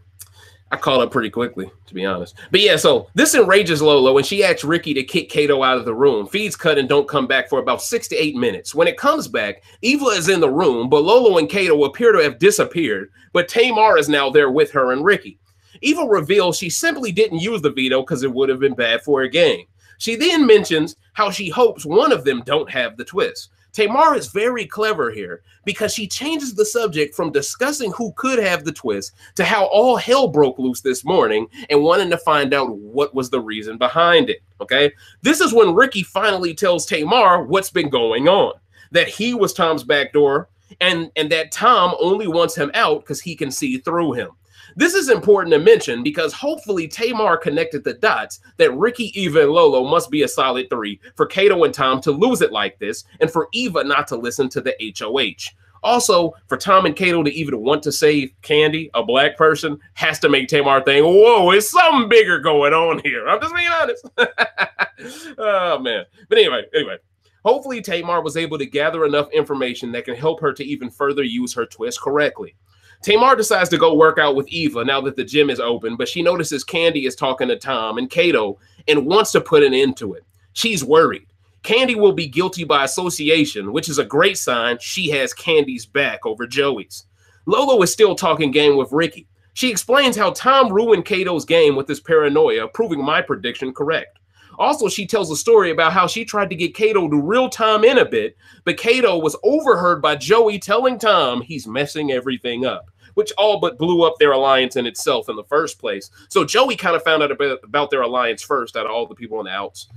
I caught up pretty quickly, to be honest. But yeah, so this enrages Lolo, and she asks Ricky to kick Kato out of the room. Feeds cut and don't come back for about 6 to 8 minutes. When it comes back, Eva is in the room, but Lolo and Kato appear to have disappeared, but Tamar is now there with her and Ricky. Eva reveals she simply didn't use the veto because it would have been bad for her game. She then mentions how she hopes one of them don't have the twist. Tamar is very clever here because she changes the subject from discussing who could have the twist to how all hell broke loose this morning and wanting to find out what was the reason behind it, okay? This is when Ricky finally tells Tamar what's been going on, that he was Tom's backdoor and that Tom only wants him out because he can see through him. This is important to mention because hopefully Tamar connected the dots that Ricky, Eva, and Lolo must be a solid 3 for Kato and Tom to lose it like this and for Eva not to listen to the HOH. Also, for Tom and Kato to even want to save Candy, a black person, has to make Tamar think, whoa, it's something bigger going on here. I'm just being honest. Oh, man. But anyway. Hopefully Tamar was able to gather enough information that can help her to even further use her twist correctly. Tamar decides to go work out with Eva now that the gym is open, but she notices Candy is talking to Tom and Kato and wants to put an end to it. She's worried. Candy will be guilty by association, which is a great sign she has Candy's back over Joey's. Lolo is still talking game with Ricky. She explains how Tom ruined Kato's game with his paranoia, proving my prediction correct. Also, she tells a story about how she tried to get Kato to reel Tom in a bit, but Kato was overheard by Joey telling Tom he's messing everything up, which all but blew up their alliance in itself in the first place. So Joey kind of found out about their alliance first out of all the people on the outs.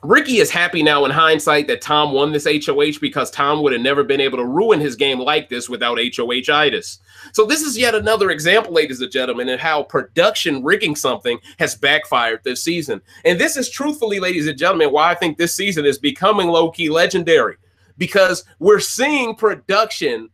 Ricky is happy now in hindsight that Tom won this HOH because Tom would have never been able to ruin his game like this without HOH-itis. So this is yet another example, ladies and gentlemen, of how production rigging something has backfired this season. And this is truthfully, ladies and gentlemen, why I think this season is becoming low-key legendary, because we're seeing production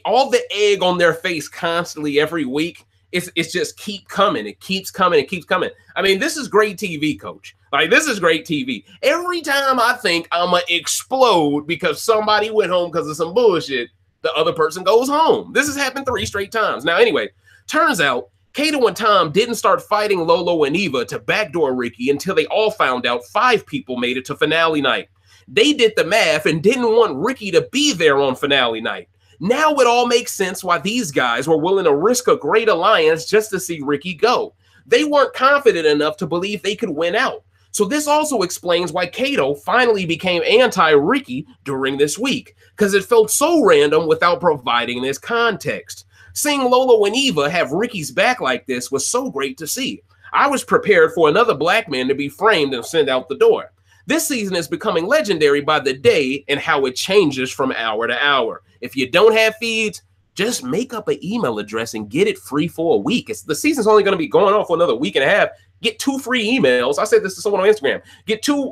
all the egg on their face constantly every week. It's just keep coming. It keeps coming. It keeps coming. I mean, this is great TV, coach. Like, this is great TV. Every time I think I'm going to explode because somebody went home because of some bullshit, the other person goes home. This has happened 3 straight times. Now, anyway, turns out Kato and Tom didn't start fighting Lolo and Eva to backdoor Ricky until they all found out 5 people made it to finale night. They did the math and didn't want Ricky to be there on finale night. Now it all makes sense why these guys were willing to risk a great alliance just to see Ricky go. They weren't confident enough to believe they could win out. So this also explains why Kato finally became anti-Ricky during this week, because it felt so random without providing this context. Seeing Lolo and Eva have Ricky's back like this was so great to see. I was prepared for another black man to be framed and sent out the door. This season is becoming legendary by the day and how it changes from hour to hour. If you don't have feeds, just make up an email address and get it free for a week. The season's only going to be going on for another week and a half. Get 2 free emails. I said this to someone on Instagram.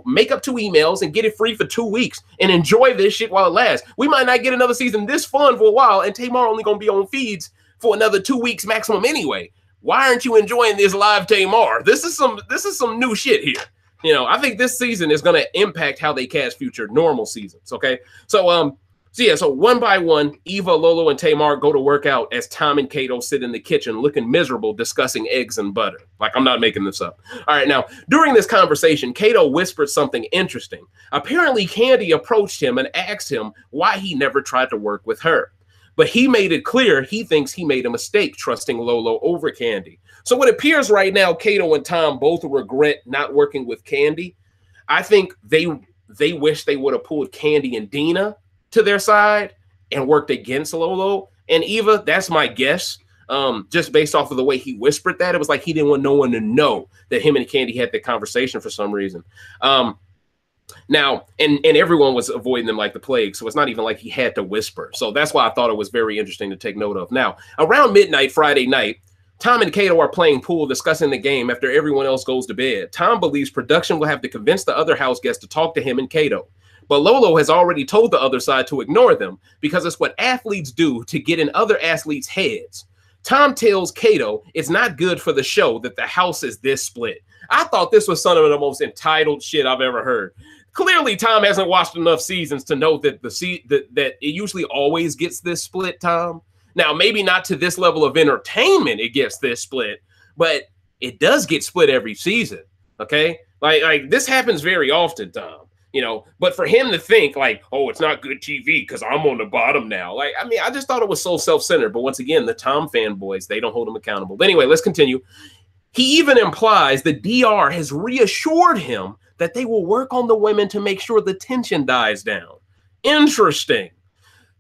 Make up 2 emails and get it free for 2 weeks and enjoy this shit while it lasts. We might not get another season this fun for a while, and Tamar only going to be on feeds for another 2 weeks maximum anyway. Why aren't you enjoying this live Tamar? This is some new shit here. You know, I think this season is going to impact how they cast future normal seasons. Okay, so So yeah, so one by one, Eva, Lolo, and Tamar go to work out as Tom and Kato sit in the kitchen looking miserable discussing eggs and butter. Like, I'm not making this up. All right, now, during this conversation, Kato whispered something interesting. Apparently, Candy approached him and asked him why he never tried to work with her. But he made it clear he thinks he made a mistake trusting Lolo over Candy. So it appears right now Kato and Tom both regret not working with Candy. I think they wish they would have pulled Candy and Dina to their side and worked against Lolo and Eva. That's my guess. Just based off of the way he whispered that, it was like he didn't want no one to know that him and Candy had the conversation for some reason. Now, and everyone was avoiding them like the plague, so it's not even like he had to whisper. So that's why I thought it was very interesting to take note of. Now, around midnight Friday night, Tom and Kato are playing pool, discussing the game after everyone else goes to bed. Tom believes production will have to convince the other house guests to talk to him and Kato. But Lolo has already told the other side to ignore them because it's what athletes do to get in other athletes' heads. Tom tells Kato it's not good for the show that the house is this split. I thought this was some of the most entitled shit I've ever heard. Clearly, Tom hasn't watched enough seasons to know that that it usually always gets this split, Tom. Now, maybe not to this level of entertainment it gets this split, but it does get split every season, okay? Like this happens very often, Tom. You know, but for him to think like, oh, it's not good TV because I'm on the bottom now. Like, I mean, I just thought it was so self-centered. But once again, the Tom fanboys, they don't hold him accountable. But anyway, let's continue. He even implies that DR has reassured him that they will work on the women to make sure the tension dies down. Interesting.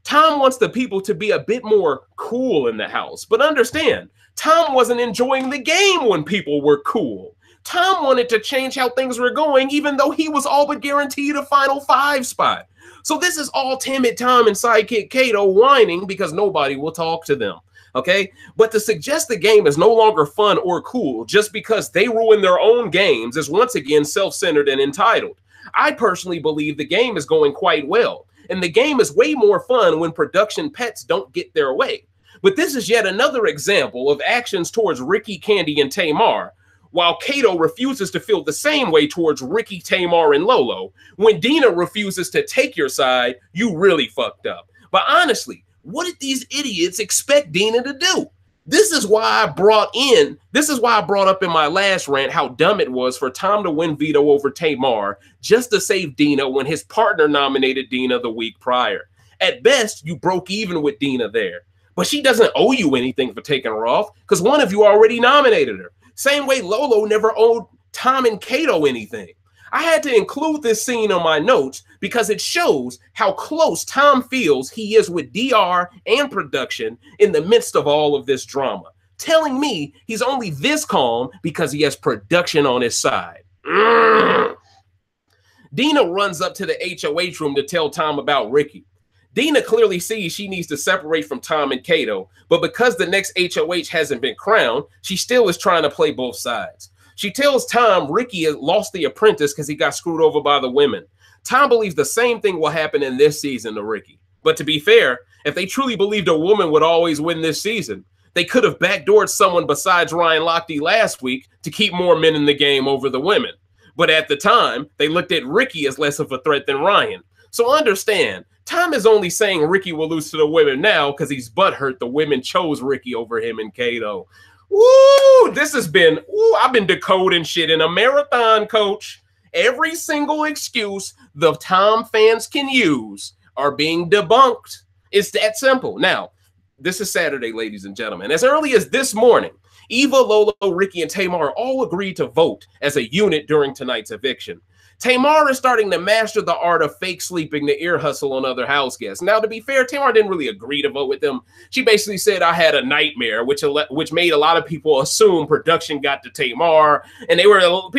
Tom wants the people to be a bit more cool in the house. But understand, Tom wasn't enjoying the game when people were cool. Tom wanted to change how things were going, even though he was all but guaranteed a Final 5 spot. So this is all timid Tom and sidekick Kato whining because nobody will talk to them, okay? But to suggest the game is no longer fun or cool just because they ruin their own games is once again self-centered and entitled. I personally believe the game is going quite well, and the game is way more fun when production pets don't get their way. But this is yet another example of actions towards Ricky, Candy, and Tamar, while Kato refuses to feel the same way towards Ricky, Tamar, and Lolo. When Dina refuses to take your side, you really fucked up. But honestly, what did these idiots expect Dina to do? This is why I brought up in my last rant how dumb it was for Tom to win veto over Tamar just to save Dina when his partner nominated Dina the week prior. At best, you broke even with Dina there. But she doesn't owe you anything for taking her off because one of you already nominated her. Same way Lolo never owed Tom and Kato anything. I had to include this scene on my notes because it shows how close Tom feels he is with DR and production in the midst of all of this drama, telling me he's only this calm because he has production on his side. Dina runs up to the HOH room to tell Tom about Ricky. Dina clearly sees she needs to separate from Tom and Kato, but because the next HOH hasn't been crowned, she still is trying to play both sides. She tells Tom Ricky lost the apprentice because he got screwed over by the women. Tom believes the same thing will happen in this season to Ricky. But to be fair, if they truly believed a woman would always win this season, they could have backdoored someone besides Ryan Lochte last week to keep more men in the game over the women. But at the time, they looked at Ricky as less of a threat than Ryan. So understand, Tom is only saying Ricky will lose to the women now because he's butthurt the women chose Ricky over him and Kato. Woo! This has been, I've been decoding shit in a marathon, coach. Every single excuse the Tom fans can use are being debunked. It's that simple. Now, this is Saturday, ladies and gentlemen. As early as this morning, Eva, Lolo, Ricky, and Tamar all agreed to vote as a unit during tonight's eviction. Tamar is starting to master the art of fake sleeping to ear hustle on other house guests. Now, to be fair, Tamar didn't really agree to vote with them. She basically said, I had a nightmare, which made a lot of people assume production got to Tamar. And a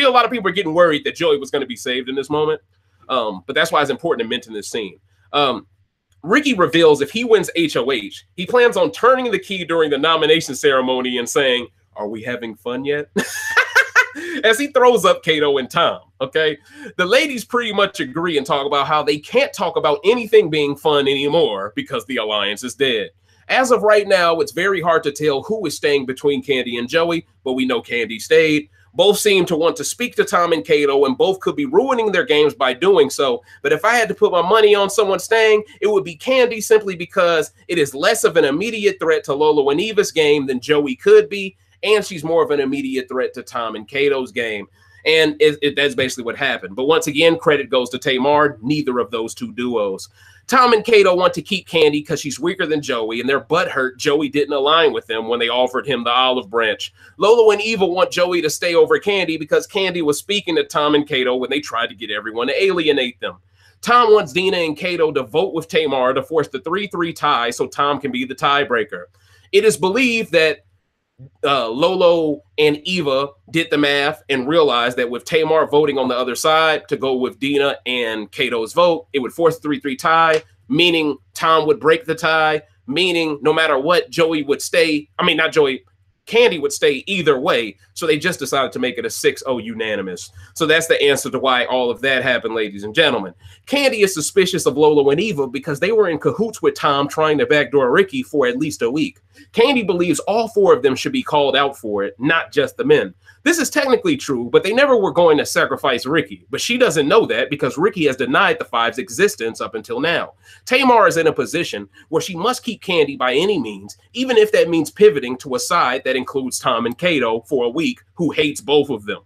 lot of people were getting worried that Joey was going to be saved in this moment. But that's why it's important to mention this scene. Ricky reveals if he wins HOH, he plans on turning the key during the nomination ceremony and saying, are we having fun yet? As he throws up Kato and Tom, okay? The ladies pretty much agree and talk about how they can't talk about anything being fun anymore because the alliance is dead. As of right now, it's very hard to tell who is staying between Candy and Joey, but we know Candy stayed. Both seem to want to speak to Tom and Kato, and both could be ruining their games by doing so. But if I had to put my money on someone staying, it would be Candy, simply because it is less of an immediate threat to Lolo and Eva's game than Joey could be, and she's more of an immediate threat to Tom and Kato's game. And that's basically what happened. But once again, credit goes to Tamar, neither of those two duos. Tom and Kato want to keep Candy because she's weaker than Joey, and they're butthurt Joey didn't align with them when they offered him the olive branch. Lolo and Eva want Joey to stay over Candy because Candy was speaking to Tom and Kato when they tried to get everyone to alienate them. Tom wants Dina and Kato to vote with Tamar to force the 3-3 tie so Tom can be the tiebreaker. It is believed that Lolo and Eva did the math and realized that with Tamar voting on the other side to go with Dina and Kato's vote, it would force a 3-3 tie, meaning Tom would break the tie, meaning no matter what, Joey would stay. I mean, not Joey, Candy would stay either way. So they just decided to make it a 6-0 unanimous. So that's the answer to why all of that happened, ladies and gentlemen. Candy is suspicious of Lolo and Eva because they were in cahoots with Tom trying to backdoor Ricky for at least a week. Candy believes all 4 of them should be called out for it, not just the men. This is technically true, but they never were going to sacrifice Ricky. But she doesn't know that because Ricky has denied the 5's existence up until now. Tamar is in a position where she must keep Candy by any means, even if that means pivoting to a side that includes Tom and Kato for a week, who hates both of them.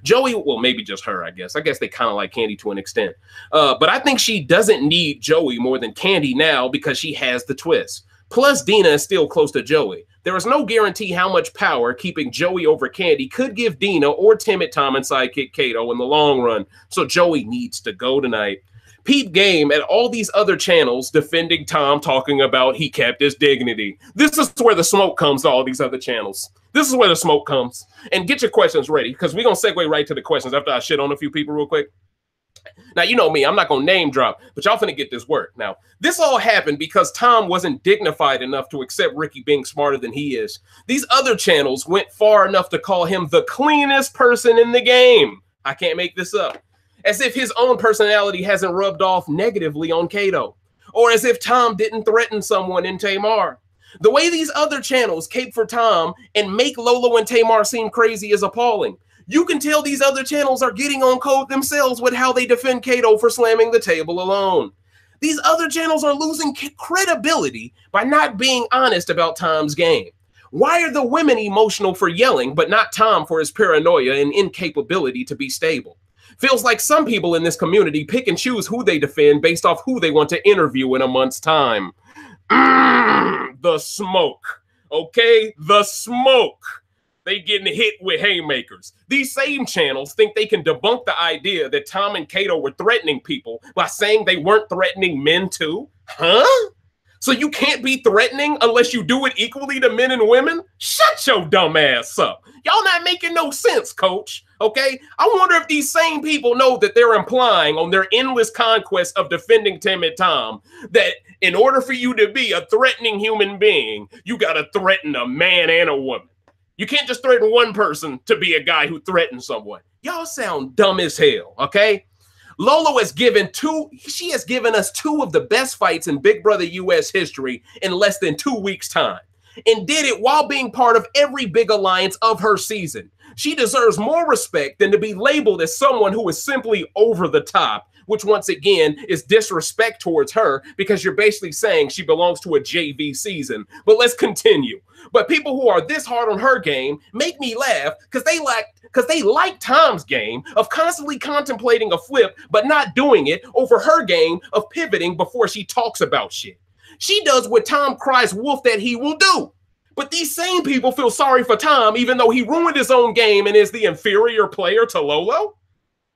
Joey, well, maybe just her, I guess. I guess they kind of like Candy to an extent. But I think she doesn't need Joey more than Candy now because she has the twist. Plus, Dina is still close to Joey. There is no guarantee how much power keeping Joey over Candy could give Dina or timid Tom and sidekick Kato in the long run. So Joey needs to go tonight. Peep game at all these other channels defending Tom, talking about he kept his dignity. This is where the smoke comes to all these other channels. This is where the smoke comes. And get your questions ready, because we're going to segue right to the questions after I shit on a few people real quick. Now, you know me, I'm not going to name drop, but y'all finna get this work. Now, this all happened because Tom wasn't dignified enough to accept Ricky being smarter than he is. These other channels went far enough to call him the cleanest person in the game. I can't make this up. As if his own personality hasn't rubbed off negatively on Kato. Or as if Tom didn't threaten someone in Tamar. The way these other channels cape for Tom and make Lolo and Tamar seem crazy is appalling. You can tell these other channels are getting on code themselves with how they defend Kato for slamming the table alone. These other channels are losing credibility by not being honest about Tom's game. Why are the women emotional for yelling, but not Tom for his paranoia and incapability to be stable? Feels like some people in this community pick and choose who they defend based off who they want to interview in a month's time. The smoke. Okay? The smoke. They getting hit with haymakers. These same channels think they can debunk the idea that Tom and Kato were threatening people by saying they weren't threatening men too? Huh? So you can't be threatening unless you do it equally to men and women? Shut your dumb ass up. Y'all not making no sense, coach. Okay? I wonder if these same people know that they're implying on their endless conquest of defending Tim and Tom that in order for you to be a threatening human being, you got to threaten a man and a woman. You can't just threaten one person to be a guy who threatens someone. Y'all sound dumb as hell, okay? Lolo has given us 2 of the best fights in Big Brother US history in less than 2 weeks' time, and did it while being part of every big alliance of her season. She deserves more respect than to be labeled as someone who is simply over the top, which once again is disrespect towards her because you're basically saying she belongs to a JV season. But let's continue. But people who are this hard on her game make me laugh because they like Tom's game of constantly contemplating a flip but not doing it over her game of pivoting before she talks about shit. She does what Tom cries wolf that he will do. But these same people feel sorry for Tom even though he ruined his own game and is the inferior player to Lolo?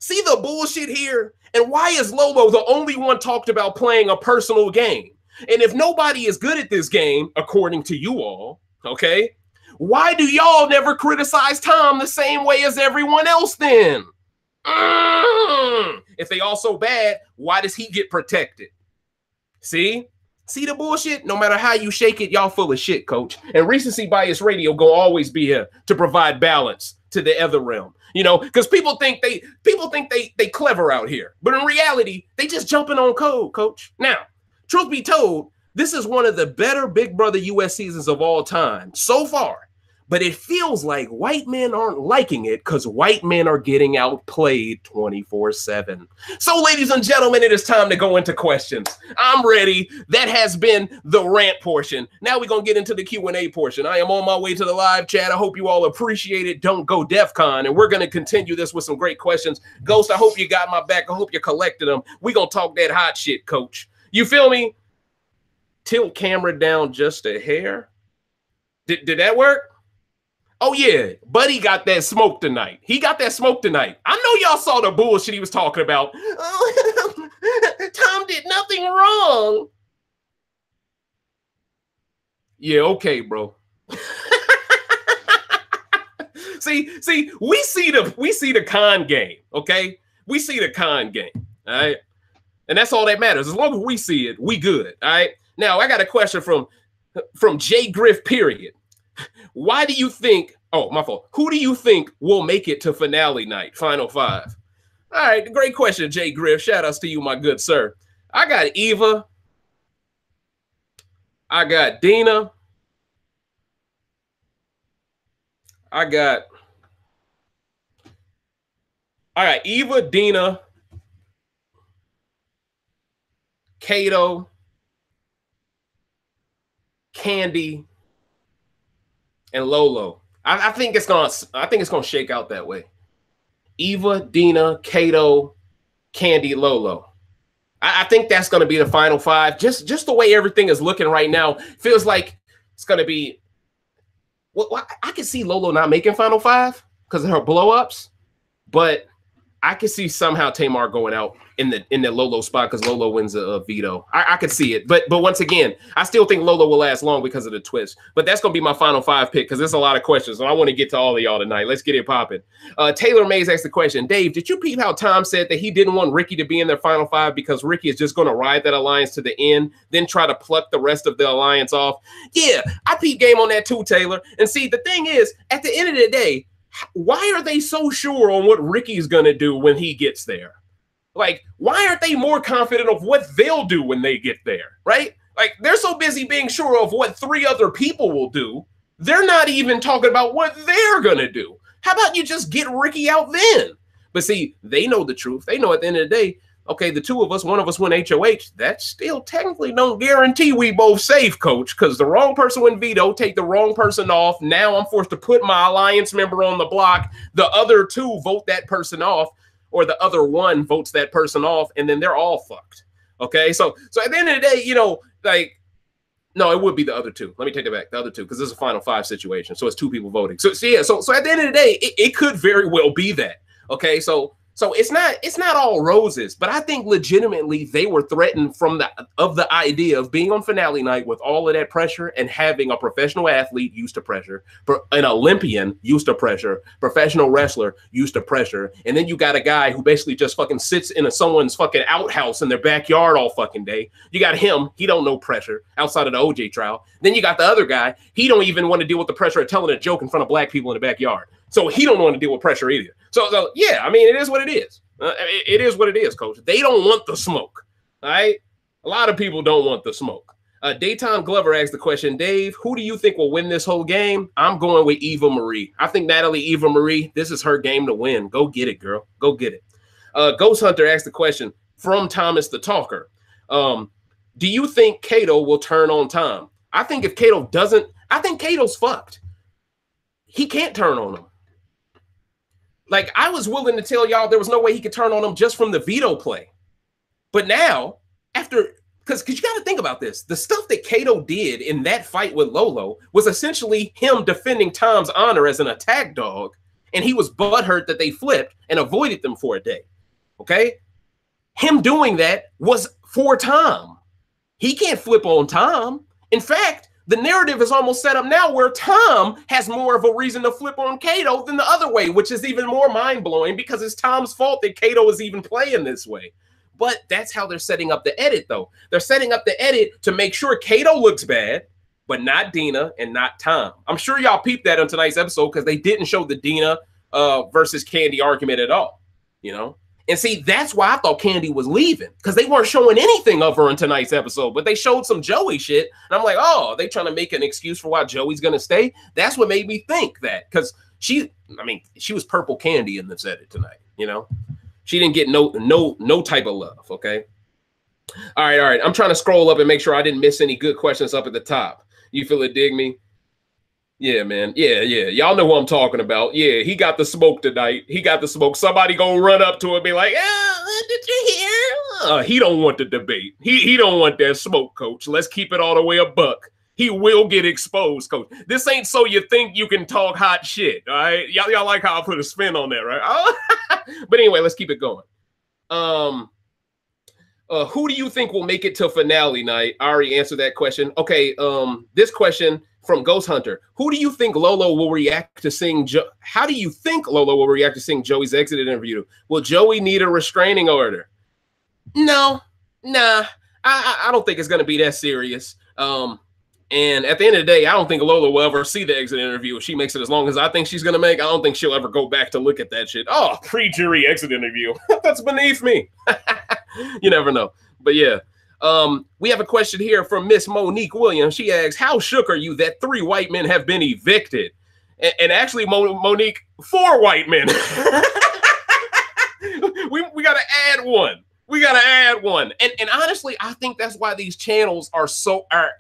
See the bullshit here? And why is Lolo the only one talked about playing a personal game? And if nobody is good at this game, according to you all, okay, why do y'all never criticize Tom the same way as everyone else then? If they all so bad, why does he get protected? See? See the bullshit? No matter how you shake it, y'all full of shit, coach. And Recency Bias Radio gonna always be here to provide balance to the other realm. You know, because people think they clever out here. But in reality, they just jumping on code, coach. Now, truth be told, this is one of the better Big Brother US seasons of all time so far. But it feels like white men aren't liking it because white men are getting outplayed 24/7. So, ladies and gentlemen, it is time to go into questions. I'm ready. That has been the rant portion. Now we're going to get into the Q&A portion. I am on my way to the live chat. I hope you all appreciate it. Don't go DefCon. And we're going to continue this with some great questions. Ghost, I hope you got my back. I hope you collected them. We're going to talk that hot shit, coach. You feel me? Tilt camera down just a hair. Did that work? Oh, yeah, Buddy got that smoke tonight. He got that smoke tonight. I know y'all saw the bullshit he was talking about. Oh, Tom did nothing wrong. Yeah, okay, bro. see, we see the con game, okay? We see the con game, all right? And that's all that matters. As long as we see it, we good, all right? Now, I got a question from J. Griff, period. Why do you think, oh, my fault. Who do you think will make it to finale night, final five? All right, great question, Jay Griff. Shout outs to you, my good sir. I got Eva. I got Dina. I got Eva, Dina, Kato, Candy, and Lolo. I think it's gonna shake out that way. Eva, Dina, Kato, Candy, Lolo. I think that's gonna be the final five. Just the way everything is looking right now, feels like it's gonna be. Well, I can see Lolo not making final five because of her blow-ups, but I could see somehow Tamar going out in the Lolo spot because Lolo wins a veto. I could see it, but once again, I still think Lolo will last long because of the twist. But that's gonna be my final five pick because there's a lot of questions, and I want to get to all of y'all tonight. Let's get it popping. Taylor Mays asked the question, Dave, did you peep how Tom said that he didn't want Ricky to be in their final five because Ricky is just going to ride that alliance to the end, then try to pluck the rest of the alliance off? Yeah, I peep game on that too, Taylor. And see, the thing is, at the end of the day, why are they so sure on what Ricky's going to do when he gets there? Like, why aren't they more confident of what they'll do when they get there, right? Like, they're so busy being sure of what three other people will do, they're not even talking about what they're going to do. How about you just get Ricky out then? But see, they know the truth. They know at the end of the day, okay, the two of us, one of us win HOH. That still technically don't guarantee we both safe, coach, because the wrong person win veto, take the wrong person off. Now I'm forced to put my alliance member on the block. The other two vote that person off, or the other one votes that person off, and then they're all fucked. Okay, so at the end of the day, you know, like, no, it would be the other two. Let me take it back, the other two, because this is a final five situation, so it's two people voting. So yeah, so at the end of the day, it could very well be that. Okay, so it's not all roses, but I think legitimately they were threatened from the idea of being on finale night with all of that pressure and having a professional athlete used to pressure, an Olympian used to pressure, professional wrestler used to pressure, and then you got a guy who basically just fucking sits in someone's fucking outhouse in their backyard all fucking day. You got him, he don't know pressure outside of the OJ trial. Then you got the other guy, he don't even want to deal with the pressure of telling a joke in front of black people in the backyard. So he don't want to deal with pressure either. So yeah, I mean, it is what it is. It is what it is, coach. They don't want the smoke, all right? A lot of people don't want the smoke. Dayton Glover asked the question, Dave, who do you think will win this whole game? I'm going with Eva Marie. I think Natalie Eva Marie, this is her game to win. Go get it, girl. Go get it. Ghost Hunter asked the question from Thomas the Talker. Do you think Kato will turn on Tom? I think if Kato doesn't, I think Kato's fucked. He can't turn on him. Like, I was willing to tell y'all there was no way he could turn on him just from the veto play. But now, after, because you got to think about this. The stuff that Kato did in that fight with Lolo was essentially him defending Tom's honor as an attack dog. And he was butthurt that they flipped and avoided them for a day. Okay? Him doing that was for Tom. He can't flip on Tom. In fact, the narrative is almost set up now where Tom has more of a reason to flip on Kato than the other way, which is even more mind-blowing because it's Tom's fault that Kato is even playing this way. But that's how they're setting up the edit, though. They're setting up the edit to make sure Kato looks bad, but not Dina and not Tom. I'm sure y'all peeped that on tonight's episode because they didn't show the Dina versus Candy argument at all, you know? And see, that's why I thought Candy was leaving, because they weren't showing anything of her in tonight's episode, but they showed some Joey shit. And I'm like, oh, they trying to make an excuse for why Joey's going to stay? That's what made me think that, because she was purple candy in this edit tonight, you know? She didn't get no type of love, okay? All right. I'm trying to scroll up and make sure I didn't miss any good questions up at the top. You feel it, dig me? Yeah, man. Yeah. Y'all know who I'm talking about. Yeah, he got the smoke tonight. He got the smoke. Somebody gonna run up to him and be like, did you hear? He don't want the debate. He don't want that smoke, coach. Let's keep it all the way a buck. He will get exposed, coach. This ain't so you think you can talk hot shit, all right? Y'all like how I put a spin on that, right? But anyway, let's keep it going. Who do you think will make it to finale night? I already answered that question. Okay, this question from Ghost Hunter. Who do you think Lolo will react to seeing How do you think Lolo will react to seeing Joey's exit interview? Will Joey need a restraining order? No, nah. I don't think it's gonna be that serious. And at the end of the day, I don't think Lola will ever see the exit interview if she makes it as long as I think she's going to make. I don't think she'll ever go back to look at that shit. Oh, pre-jury exit interview. That's beneath me. You never know. But yeah, we have a question here from Miss Monique Williams. She asks, how shook are you that 3 white men have been evicted? And actually, Monique, 4 white men. we got to add one. We got to add one. And honestly, I think that's why these channels are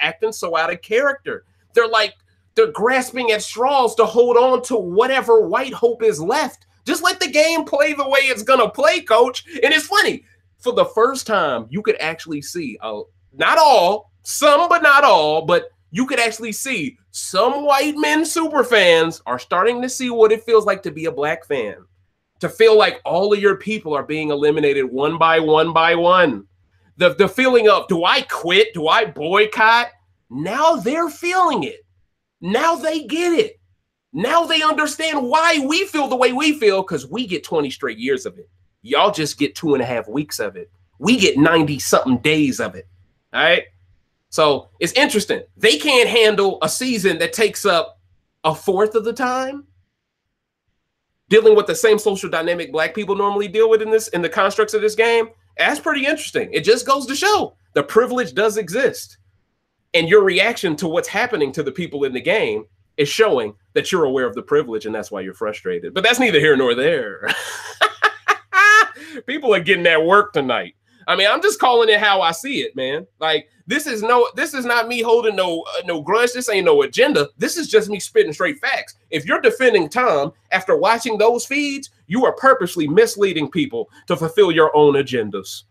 acting so out of character. They're grasping at straws to hold on to whatever white hope is left. Just let the game play the way it's going to play, coach. And it's funny. For the first time, you could actually see, not all, some but not all, but you could actually see some white men super fans are starting to see what it feels like to be a black fan. To feel like all of your people are being eliminated one by one. The feeling of, do I quit? Do I boycott? Now they're feeling it. Now they get it. Now they understand why we feel the way we feel, because we get 20 straight years of it. Y'all just get 2.5 weeks of it. We get 90-something days of it. All right? So it's interesting. They can't handle a season that takes up 1/4 of the time, dealing with the same social dynamic black people normally deal with in the constructs of this game. That's pretty interesting. It just goes to show the privilege does exist. And your reaction to what's happening to the people in the game is showing that you're aware of the privilege, and that's why you're frustrated. But that's neither here nor there. People are getting that work tonight. I mean, I'm just calling it how I see it, man. Like, this is not me holding no grudge. This ain't no agenda. This is just me spitting straight facts. If you're defending Tom after watching those feeds, you are purposely misleading people to fulfill your own agendas.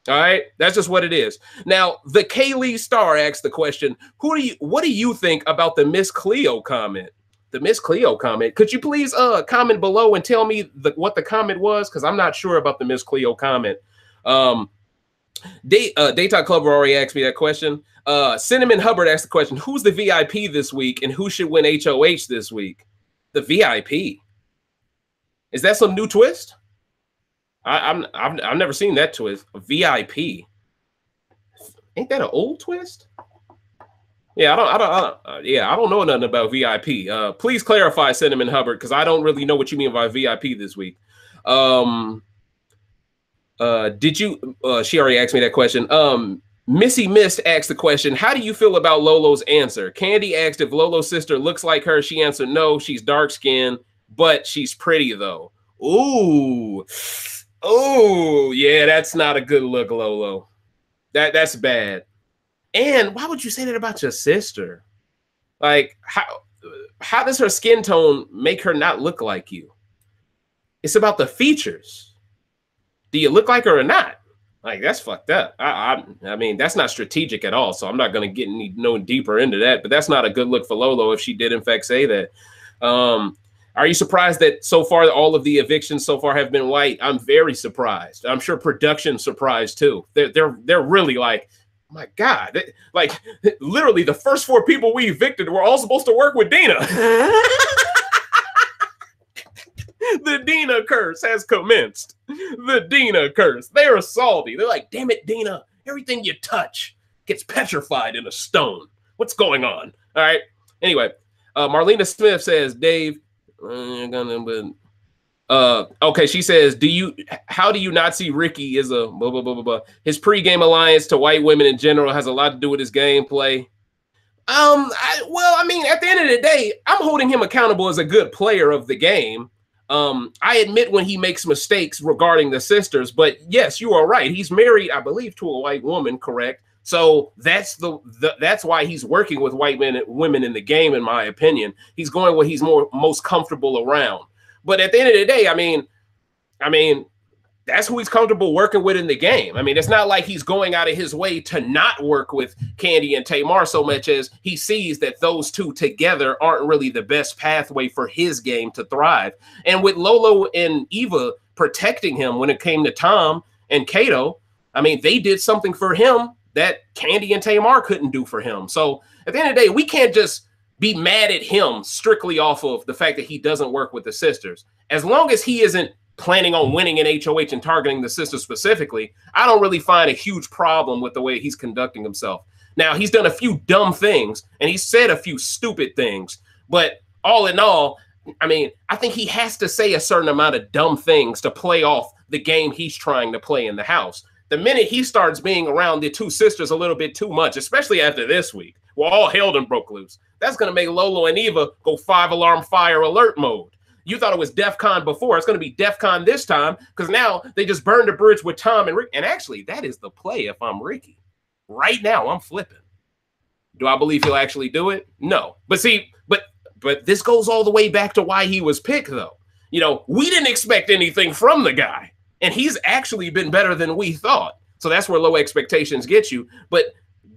All right, that's just what it is. Now, the Kaylee Star asked the question, what do you think about the Miss Cleo comment? The Miss Cleo comment. Could you please comment below and tell me what the comment was? Because I'm not sure about the Miss Cleo comment. Daytime Clubber already asked me that question. Cinnamon Hubbard asked the question, who's the VIP this week and who should win HOH this week? The VIP. Is that some new twist? I've never seen that twist. A VIP. Ain't that an old twist? Yeah, I don't know nothing about VIP. Please clarify, Cinnamon Hubbard, because I don't really know what you mean by VIP this week. Did you? She already asked me that question. Missy Mist asked the question, how do you feel about Lolo's answer? Candy asked if Lolo's sister looks like her. She answered no, she's dark-skinned, but she's pretty though. Ooh, yeah, that's not a good look, Lolo. That's bad. And why would you say that about your sister? Like, how does her skin tone make her not look like you? It's about the features. Do you look like her or not? Like, that's fucked up. I mean, that's not strategic at all. So I'm not going to get no deeper into that. But that's not a good look for Lolo if she did, in fact, say that. Are you surprised that so far all of the evictions so far have been white? I'm very surprised. I'm sure production's surprised too. They're really like, my God, like literally the first 4 people we evicted were all supposed to work with Dina. The Dina curse has commenced. The Dina curse. They're salty. They're like, damn it, Dina. Everything you touch gets petrified in a stone. What's going on? All right. Anyway, Marlena Smith says, Dave, Okay, she says, how do you not see Ricky is a blah, blah, blah, blah, blah. His pregame alliance to white women in general has a lot to do with his gameplay. Well, I mean, at the end of the day, I'm holding him accountable as a good player of the game. I admit when he makes mistakes regarding the sisters, but yes, you are right. He's married, I believe, to a white woman, correct? So that's that's why he's working with white women in the game, in my opinion. He's going where he's most comfortable around. But at the end of the day, I mean, that's who he's comfortable working with in the game. I mean, it's not like he's going out of his way to not work with Candy and Tamar so much as he sees that those two together aren't really the best pathway for his game to thrive. And with Lolo and Eva protecting him when it came to Tom and Kato, I mean, they did something for him that Candy and Tamar couldn't do for him. So at the end of the day, we can't just be mad at him strictly off of the fact that he doesn't work with the sisters. As long as he isn't planning on winning an HOH and targeting the sisters specifically, I don't really find a huge problem with the way he's conducting himself. Now, he's done a few dumb things and he said a few stupid things, but all in all, I mean, I think he has to say a certain amount of dumb things to play off the game he's trying to play in the house. The minute he starts being around the two sisters a little bit too much, especially after this week, where all hell done broke loose, that's going to make Lolo and Eva go 5-alarm fire alert mode. You thought it was DefCon before. It's going to be DefCon this time because now they just burned the bridge with Tom and Rick. And actually, that is the play if I'm Ricky. Right now, I'm flipping. Do I believe he'll actually do it? No. But see, but this goes all the way back to why he was picked, though. You know, we didn't expect anything from the guy. And he's actually been better than we thought. So that's where low expectations get you. But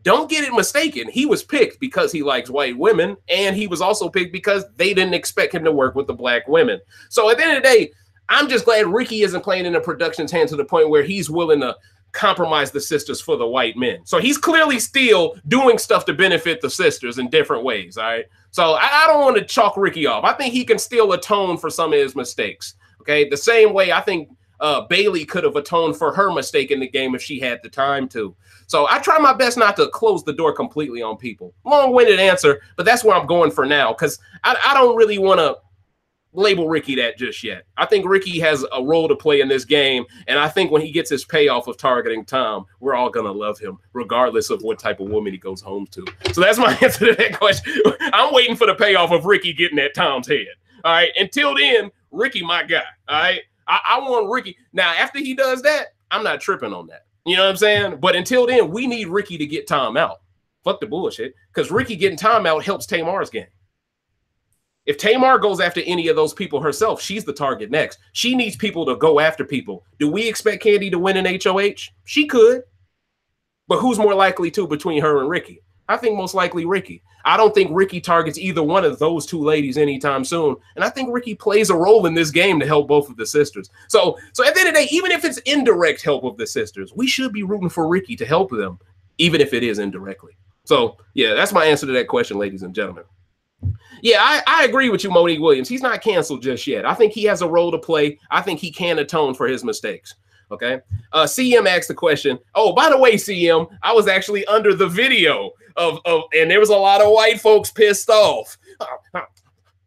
don't get it mistaken. He was picked because he likes white women. And he was also picked because they didn't expect him to work with the black women. So at the end of the day, I'm just glad Ricky isn't playing in the production's hands to the point where he's willing to compromise the sisters for the white men. So he's clearly still doing stuff to benefit the sisters in different ways. All right. So I don't want to chalk Ricky off. I think he can still atone for some of his mistakes. Okay. The same way I think Bailey could have atoned for her mistake in the game if she had the time to. So I try my best not to close the door completely on people. Long-winded answer, but that's where I'm going for now because I don't really want to label Ricky that just yet. I think Ricky has a role to play in this game, and I think when he gets his payoff of targeting Tom, we're all going to love him, regardless of what type of woman he goes home to. So that's my answer to that question. I'm waiting for the payoff of Ricky getting at Tom's head. All right? Until then, Ricky, my guy. All right? I want Ricky. Now, after he does that, I'm not tripping on that. You know what I'm saying? But until then, we need Ricky to get Tom out. Fuck the bullshit. Because Ricky getting Tom out helps Tamar's game. If Tamar goes after any of those people herself, she's the target next. She needs people to go after people. Do we expect Candy to win an HOH? She could. But who's more likely to between her and Ricky? I think most likely Ricky. I don't think Ricky targets either one of those two ladies anytime soon. And I think Ricky plays a role in this game to help both of the sisters. So at the end of the day, even if it's indirect help of the sisters, we should be rooting for Ricky to help them, even if it is indirectly. So, yeah, that's my answer to that question, ladies and gentlemen. Yeah, I agree with you, Monique Williams. He's not canceled just yet. I think he has a role to play. I think he can atone for his mistakes. Okay. CM asked the question. Oh, by the way, CM, I was actually under the video and there was a lot of white folks pissed off.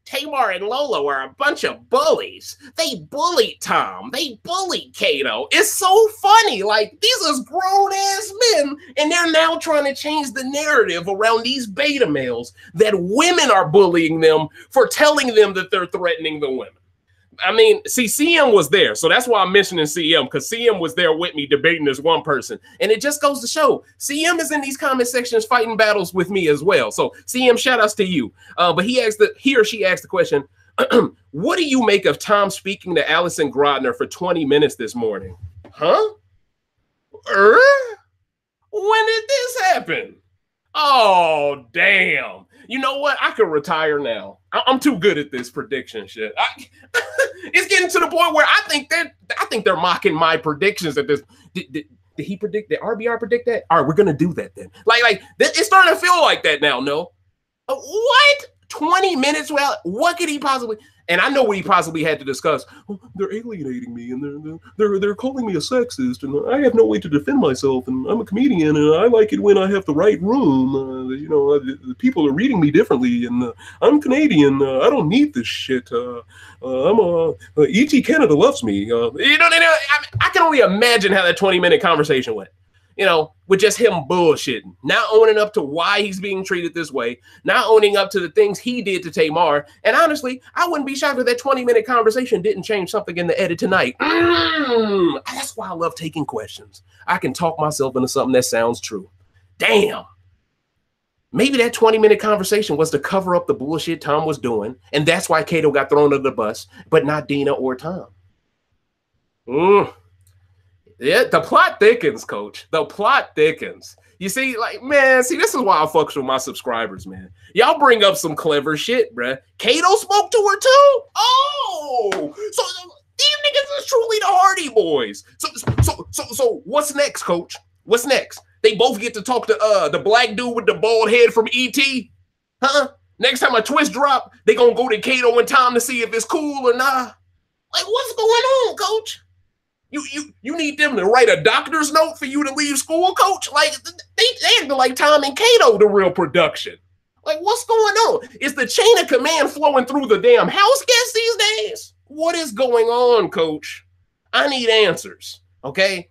Tamar and Lolo are a bunch of bullies. They bullied Tom. They bullied Kato. It's so funny. Like, these are grown-ass men, and they're now trying to change the narrative around these beta males that women are bullying them for telling them that they're threatening the women. I mean, see, CM was there. So that's why I'm mentioning CM, because CM was there with me debating this one person. And it just goes to show CM is in these comment sections fighting battles with me as well. So CM, shout outs to you. But he or she asked the question, what do you make of Tom speaking to Allison Grodner for 20 minutes this morning? Huh? When did this happen? Oh, damn. You know what? I could retire now. I'm too good at this prediction shit. It's getting to the point where I think they're mocking my predictions at this. Did he predict? Did RBR predict that? All right, we're gonna do that then. Like it's starting to feel like that now. No, what? 20 minutes? Well, what could he possibly? And I know what he possibly had to discuss. Oh, they're alienating me, and they're calling me a sexist, and I have no way to defend myself, and I'm a comedian, and I like it when I have the right room. The people are reading me differently, and I'm Canadian. I don't need this shit. E.T. Canada loves me. I can only imagine how that 20-minute conversation went. With just him bullshitting, not owning up to why he's being treated this way, not owning up to the things he did to Tamar. And honestly, I wouldn't be shocked if that 20-minute conversation didn't change something in the edit tonight. That's why I love taking questions. I can talk myself into something that sounds true. Damn. Maybe that 20-minute conversation was to cover up the bullshit Tom was doing, and that's why Kato got thrown under the bus, but not Dina or Tom. Yeah, the plot thickens, coach. The plot thickens. You see, this is why I fucks with my subscribers, man. Y'all bring up some clever shit, bruh. Kato spoke to her too? Oh! So these niggas is truly the Hardy Boys. So what's next, coach? What's next? They both get to talk to the black dude with the bald head from E.T.? Huh? Next time a twist drop, they gonna go to Kato and Tom to see if it's cool or not. What's going on, coach? You need them to write a doctor's note for you to leave school, coach? They acting like Tom and Kato the real production. What's going on? Is the chain of command flowing through the damn house guests these days? What is going on, coach? I need answers, okay?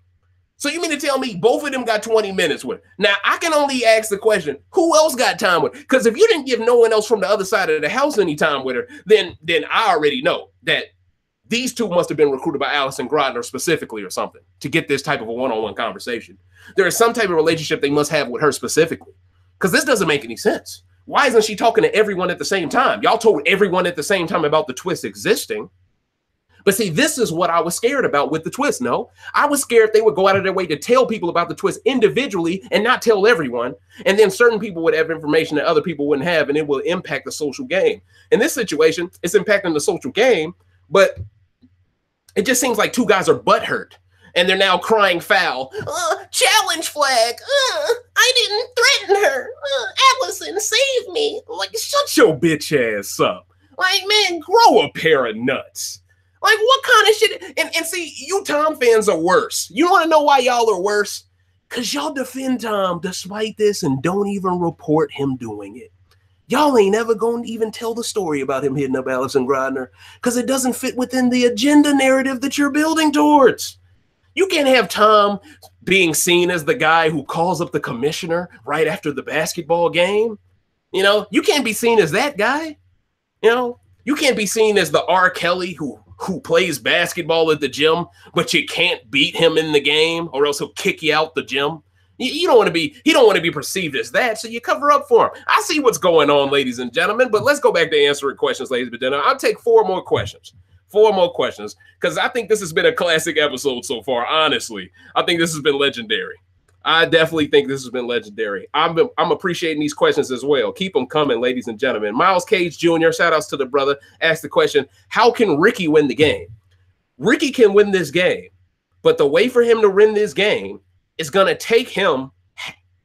So you mean to tell me both of them got 20 minutes with her? Now, I can only ask the question, who else got time with her? Because if you didn't give no one else from the other side of the house any time with her, then I already know that these two must have been recruited by Allison Grodner specifically or something to get this type of a one-on-one conversation. There is some type of relationship they must have with her specifically, because this doesn't make any sense. Why isn't she talking to everyone at the same time? Y'all told everyone at the same time about the twist existing. But see, this is what I was scared about with the twist. No, I was scared they would go out of their way to tell people about the twist individually and not tell everyone. And then certain people would have information that other people wouldn't have, and it will impact the social game. In this situation, it's impacting the social game, but it just seems like two guys are butthurt, and they're now crying foul. Challenge flag. I didn't threaten her. Allison, save me. Shut your bitch ass up. Man, grow a pair of nuts. What kind of shit? And see, you Tom fans are worse. You want to know why y'all are worse? Because y'all defend Tom despite this and don't even report him doing it. Y'all ain't ever going to even tell the story about him hitting up Allison Grodner because it doesn't fit within the agenda narrative that you're building towards. You can't have Tom being seen as the guy who calls up the commissioner right after the basketball game. You can't be seen as that guy. You can't be seen as the R. Kelly who plays basketball at the gym, but you can't beat him in the game or else he'll kick you out the gym. He don't want to be perceived as that, so you cover up for him. I see what's going on, ladies and gentlemen, but let's go back to answering questions, ladies and gentlemen. I'll take four more questions, because I think this has been a classic episode so far, honestly. I think this has been legendary. I definitely think this has been legendary. I'm appreciating these questions as well. Keep them coming, ladies and gentlemen. Miles Cage Jr., shout outs to the brother, asked the question, how can Ricky win the game? Ricky can win this game, but the way for him to win this game is going to take him,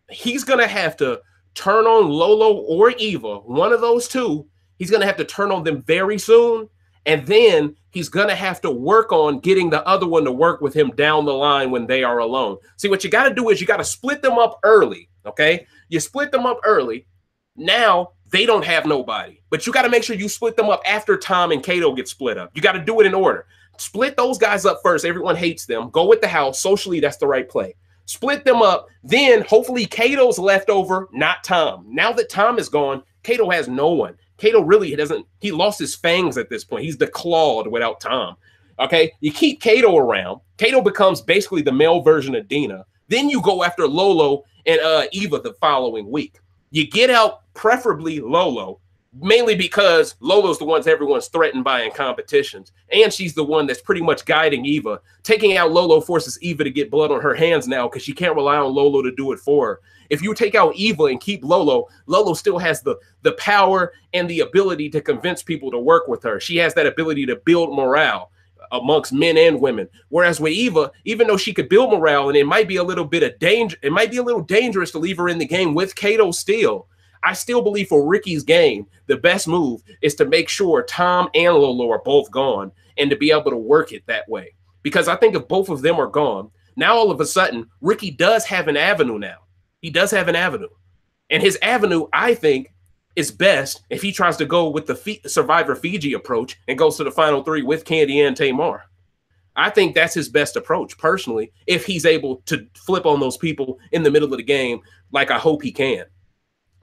he's going to have to turn on Lolo or Eva, one of those two. He's going to have to turn on them very soon. And then he's going to have to work on getting the other one to work with him down the line when they are alone. See, what you got to do is you got to split them up early, okay? You split them up early. Now they don't have nobody. But you got to make sure you split them up after Tom and Kato get split up. You got to do it in order. Split those guys up first. Everyone hates them. Go with the house. Socially, that's the right play. Split them up. Then hopefully Kato's left over, not Tom. Now that Tom is gone, Kato has no one. Kato really doesn't, he lost his fangs at this point. He's declawed without Tom. Okay, you keep Kato around. Kato becomes basically the male version of Dina. Then you go after Lolo and Eva the following week. You get out preferably Lolo, mainly because Lolo's the ones everyone's threatened by in competitions. And she's the one that's pretty much guiding Eva. Taking out Lolo forces Eva to get blood on her hands now because she can't rely on Lolo to do it for her. If you take out Eva and keep Lolo, Lolo still has the power and the ability to convince people to work with her. She has that ability to build morale amongst men and women. Whereas with Eva, even though she could build morale and it might be a little bit of danger, it might be a little dangerous to leave her in the game with Kato still. I still believe for Ricky's game, the best move is to make sure Tom and Lolo are both gone and to be able to work it that way. Because I think if both of them are gone, now all of a sudden, Ricky does have an avenue now. He does have an avenue. And his avenue, I think, is best if he tries to go with the Survivor Fiji approach and goes to the final 3 with Kandi and Tamar. I think that's his best approach, personally, if he's able to flip on those people in the middle of the game, like I hope he can.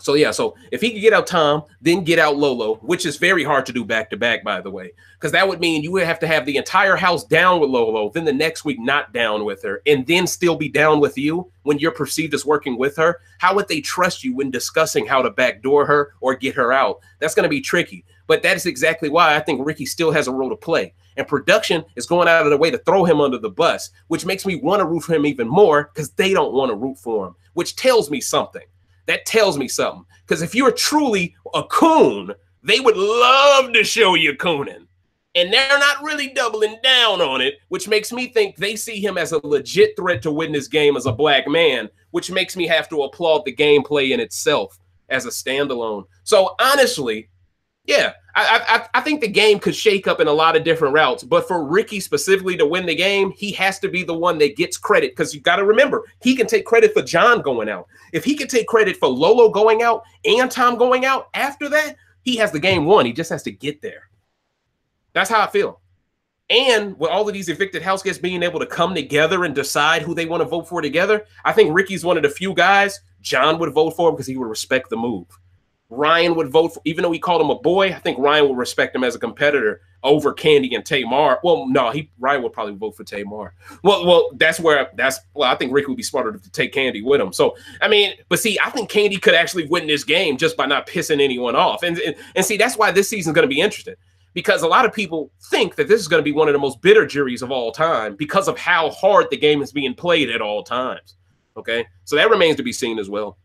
So, yeah, so if he could get out Tom, then get out Lolo, which is very hard to do back-to-back, by the way, because that would mean you would have to have the entire house down with Lolo, then the next week not down with her, and then still be down with you when you're perceived as working with her. How would they trust you when discussing how to backdoor her or get her out? That's going to be tricky. But that is exactly why I think Ricky still has a role to play. And production is going out of their way to throw him under the bus, which makes me want to root for him even more because they don't want to root for him, which tells me something. That tells me something. Because if you're truly a coon, they would love to show you cooning. And they're not really doubling down on it, which makes me think they see him as a legit threat to win this game as a black man, which makes me have to applaud the gameplay in itself as a standalone. So honestly, yeah, I think the game could shake up in a lot of different routes. But for Ricky specifically to win the game, he has to be the one that gets credit. Because you got to remember, he can take credit for John going out. If he can take credit for Lolo going out and Tom going out after that, he has the game won. He just has to get there. That's how I feel. And with all of these evicted house guests being able to come together and decide who they want to vote for together, I think Ricky's one of the few guys John would vote for him because he would respect the move. Ryan would vote for, even though he called him a boy, I think Ryan would respect him as a competitor over Kandi and Tamar. Well, no, Ryan would probably vote for Tamar. Well, I think Ricky would be smarter to take Kandi with him. So, I mean, but see, I think Kandi could actually win this game just by not pissing anyone off. And see, that's why this season is going to be interesting. Because a lot of people think that this is going to be one of the most bitter juries of all time because of how hard the game is being played at all times. Okay, so that remains to be seen as well.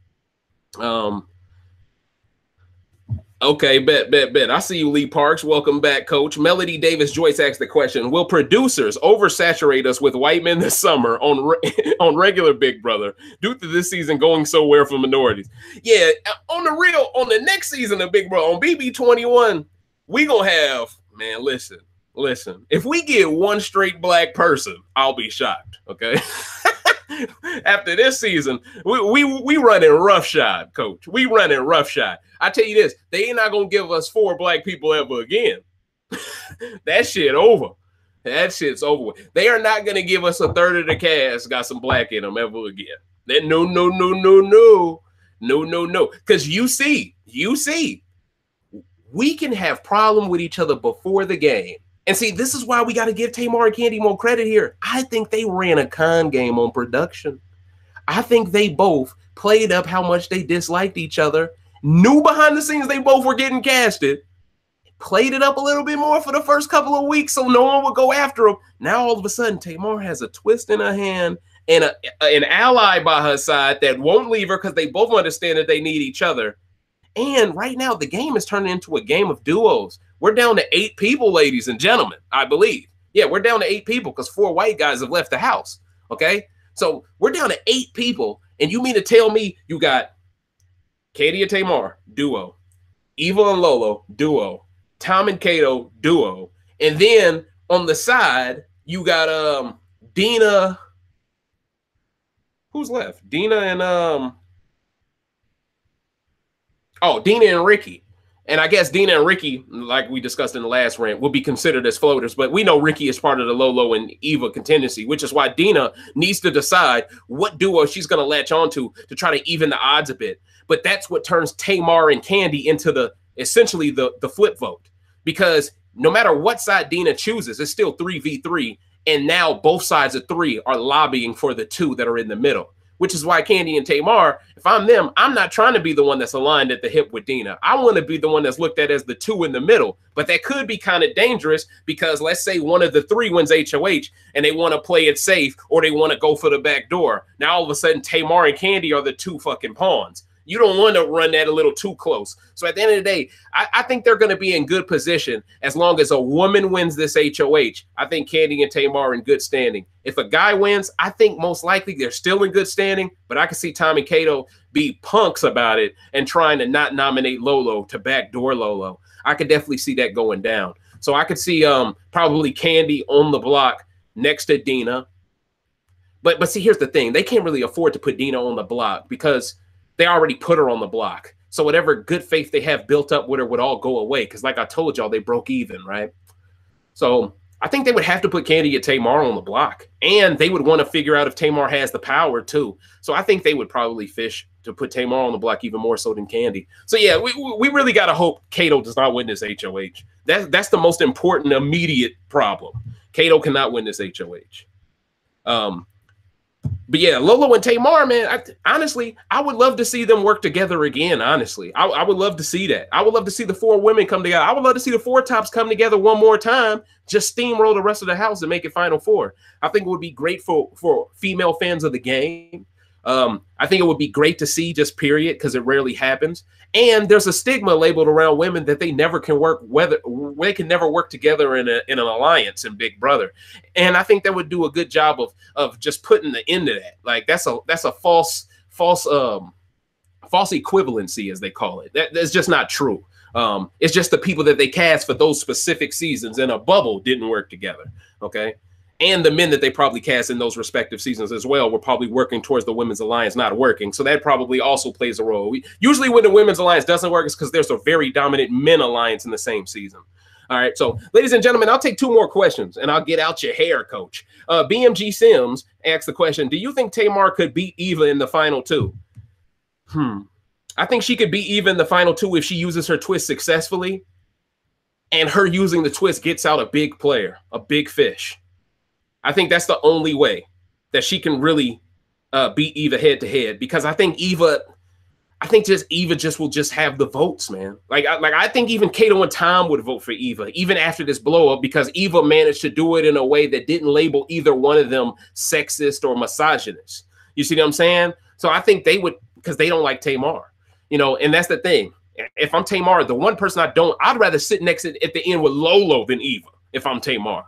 Okay, bet. I see you, Lee Parks. Welcome back, Coach. Melody Davis Joyce asked the question, will producers oversaturate us with white men this summer on regular Big Brother due to this season going so well for minorities? Yeah, on the next season of Big Brother, on BB21, we gonna have, man, listen. If we get one straight black person, I'll be shocked, okay? After this season, we running roughshod, Coach. We running roughshod. I tell you this, they ain't not gonna give us 4 black people ever again. That shit over. That shit's over with. They are not gonna give us a third of the cast got some black in them ever again. Then no. Because you see, we can have problem with each other before the game. And see, this is why we got to give Tamar and Kandi more credit here. I think they ran a con game on production. I think they both played up how much they disliked each other, knew behind the scenes they both were getting casted, played it up a little bit more for the first couple of weeks so no one would go after them. Now, all of a sudden, Tamar has a twist in her hand and an ally by her side that won't leave her because they both understand that they need each other. And right now, the game is turning into a game of duos. We're down to 8 people, ladies and gentlemen, I believe. Yeah, we're down to 8 people because 4 white guys have left the house, okay? So we're down to 8 people, and you mean to tell me you got Kandi and Tamar, duo. Eva and Lolo, duo. Tom and Kato, duo. And then on the side, you got Dina. Who's left? Dina and Dina and Ricky. And I guess Dina and Ricky, like we discussed in the last rant, will be considered as floaters. But we know Ricky is part of the Lolo and Eva contingency, which is why Dina needs to decide what duo she's going to latch onto to try to even the odds a bit. But that's what turns Tamar and Kandi into essentially the flip vote. Because no matter what side Dina chooses, it's still 3v3. And now both sides of 3 are lobbying for the 2 that are in the middle. Which is why Kandi and Tamar, if I'm them, I'm not trying to be the one that's aligned at the hip with Dina. I want to be the one that's looked at as the 2 in the middle. But that could be kind of dangerous because let's say one of the 3 wins HOH and they want to play it safe or they want to go for the back door. Now all of a sudden Tamar and Kandi are the 2 fucking pawns. You don't want to run that a little too close. So at the end of the day, I think they're going to be in good position as long as a woman wins this HOH. I think Kandi and Tamar are in good standing. If a guy wins, I think most likely they're still in good standing, but I can see Tom and Kato be punks about it and trying to not nominate Lolo to backdoor Lolo. I could definitely see that going down. So I could see probably Kandi on the block next to Dina. But see, here's the thing. They can't really afford to put Dina on the block because they already put her on the block. So whatever good faith they have built up with her would all go away. Because like I told y'all, they broke even, right? So I think they would have to put Kandi and Tamar on the block. And they would want to figure out if Tamar has the power too. So I think they would probably fish to put Tamar on the block even more so than Kandi. So yeah, we really got to hope Kato does not win this HOH. That's the most important immediate problem. Kato cannot win this HOH. But yeah, Lolo and Tamar, man, honestly, I would love to see them work together again, honestly. I would love to see that. I would love to see the 4 women come together. I would love to see the 4 tops come together one more time, just steamroll the rest of the house and make it Final 4. I think it would be great for female fans of the game. I think it would be great to see, just period, because it rarely happens. And there's a stigma labeled around women that they never can work, they can never work together in an alliance in Big Brother. And I think that would do a good job of just putting the end to that. Like that's a false equivalency, as they call it. That's just not true. It's just the people that they cast for those specific seasons in a bubble didn't work together. Okay. And the men that they probably cast in those respective seasons as well were probably working towards the women's alliance not working. So that probably also plays a role. Usually when the women's alliance doesn't work, it's because there's a very dominant men alliance in the same season. All right. So ladies and gentlemen, I'll take 2 more questions and I'll get out your hair, coach. BMG Sims asked the question, do you think Tamar could beat Eva in the final 2? I think she could beat Eva in the final 2 if she uses her twist successfully and her using the twist gets out a big player, a big fish. I think that's the only way that she can really beat Eva head to head, because I think Eva just will just have the votes, man. I think even Kato and Tom would vote for Eva, even after this blow up, because Eva managed to do it in a way that didn't label either one of them sexist or misogynist. You see what I'm saying? So I think they would, because they don't like Tamar, and that's the thing. If I'm Tamar, the one person I'd rather sit next at the end with Lolo than Eva if I'm Tamar.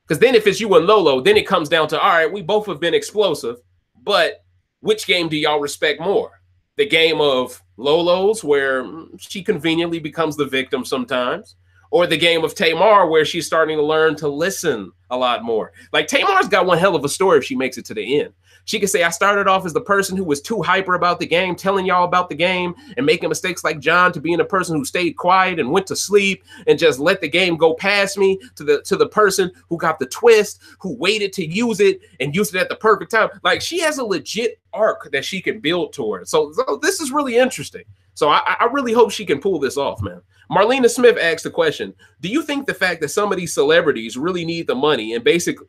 Because then if it's you and Lolo, then it comes down to, all right, we both have been explosive, but which game do y'all respect more? The game of Lolo's, where she conveniently becomes the victim sometimes, or the game of Tamar, where she's starting to learn to listen a lot more. Like, Tamar's got one hell of a story if she makes it to the end. She can say, I started off as the person who was too hyper about the game, telling y'all about the game and making mistakes like John, to being a person who stayed quiet and went to sleep and just let the game go past me, to the person who got the twist, who waited to use it and used it at the perfect time. Like, she has a legit arc that she can build towards. So this is really interesting. So I really hope she can pull this off, man. Marlena Smith asked the question, do you think the fact that some of these celebrities really need the money and basically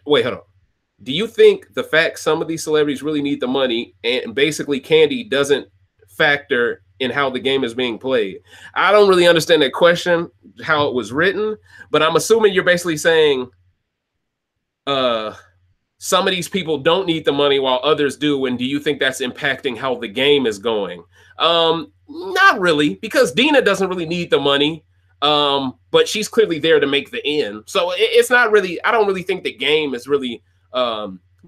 wait, hold on. Do you think the fact some of these celebrities really need the money and basically Kandi doesn't factor in how the game is being played? I don't really understand that question, how it was written, but I'm assuming you're basically saying some of these people don't need the money while others do. And do you think that's impacting how the game is going? Not really, because Dina doesn't really need the money. But she's clearly there to make the end. So it's not really, I don't really think the game is really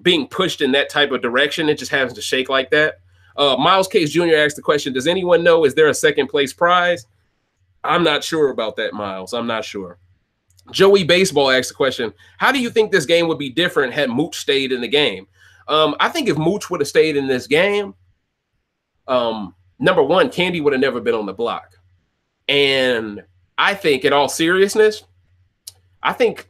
being pushed in that type of direction. It just happens to shake like that. Miles Case Jr. asked the question, does anyone know, is there a second place prize? I'm not sure about that, Miles. I'm not sure. Joey Baseball asked the question, how do you think this game would be different had Mooch stayed in the game? I think if Mooch would have stayed in this game, number one, Kandi would have never been on the block. And I think, in all seriousness, I think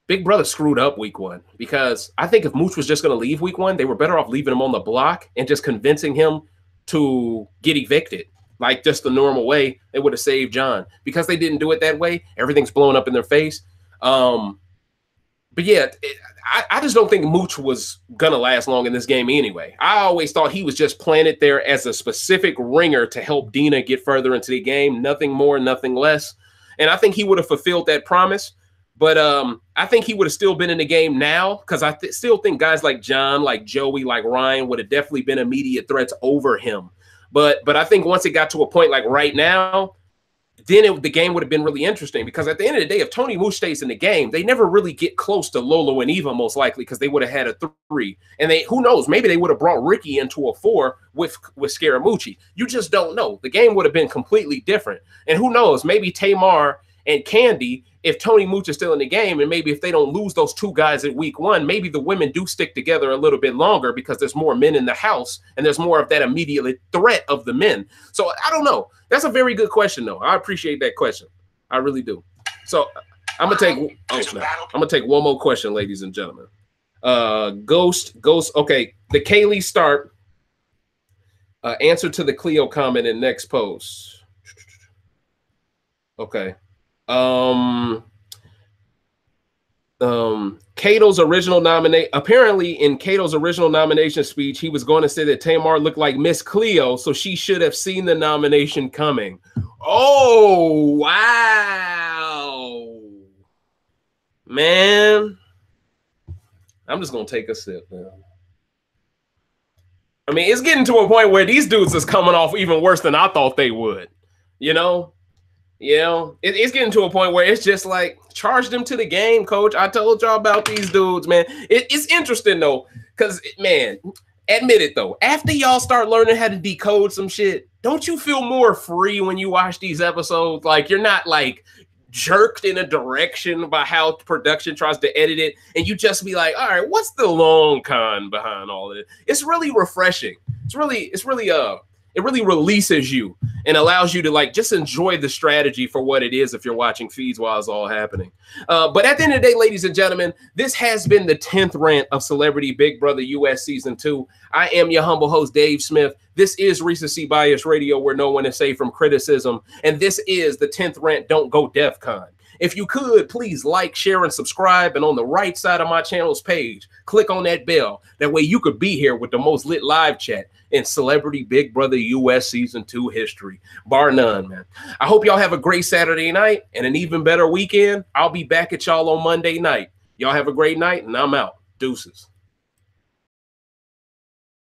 Big Brother screwed up week 1, because I think if Mooch was just going to leave week 1, they were better off leaving him on the block and just convincing him to get evicted. Like, just the normal way, they would have saved John. Because they didn't do it that way, everything's blowing up in their face. But yeah, I just don't think Mooch was going to last long in this game anyway. I always thought he was just planted there as a specific ringer to help Dina get further into the game. Nothing more, nothing less. And I think he would have fulfilled that promise. But I think he would have still been in the game now, because I still think guys like John, like Joey, like Ryan would have definitely been immediate threats over him. But I think once it got to a point like right now, then the game would have been really interesting, because at the end of the day, if Tony Mooch stays in the game, they never really get close to Lolo and Eva, most likely, because they would have had a 3. And who knows, maybe they would have brought Ricky into a 4 with Scaramucci. You just don't know. The game would have been completely different. And who knows, maybe Tamar and Candy, if Tony Mooch is still in the game, and maybe if they don't lose those 2 guys at week 1, maybe the women do stick together a little bit longer, because there's more men in the house and there's more of that immediate threat of the men. So I don't know. That's a very good question, though. I appreciate that question. I really do. So I'm gonna take one more question, ladies and gentlemen. Ghost. Okay, the Kaylee start. Answer to the Cleo comment in next post. Okay. Cato's original nominate. Apparently, in Cato's original nomination speech, he was going to say that Tamar looked like Miss Cleo, so she should have seen the nomination coming. Oh, wow, man! I'm just gonna take a sip, man. I mean, it's getting to a point where these dudes is coming off even worse than I thought they would. You know, it's getting to a point where it's just like, charge them to the game, coach. I told y'all about these dudes, man. It's interesting, though, because, man, admit it, though. After y'all start learning how to decode some shit, don't you feel more free when you watch these episodes? Like, you're not, like, jerked in a direction by how production tries to edit it, and you just be like, all right, what's the long con behind all of it? It's really refreshing. It really releases you and allows you to, like, just enjoy the strategy for what it is if you're watching feeds while it's all happening. But at the end of the day, ladies and gentlemen, this has been the 10th rant of Celebrity Big Brother US Season 2. I am your humble host, Dave Smith. This is Recency Bias Radio, where no one is safe from criticism. And this is the 10th rant, Don't Go DefCon. If you could, please like, share, and subscribe. And on the right side of my channel's page, click on that bell. That way you could be here with the most lit live chat in Celebrity Big Brother US Season 2 history, bar none, man. I hope y'all have a great Saturday night and an even better weekend. I'll be back at y'all on Monday night. Y'all have a great night, and I'm out. Deuces.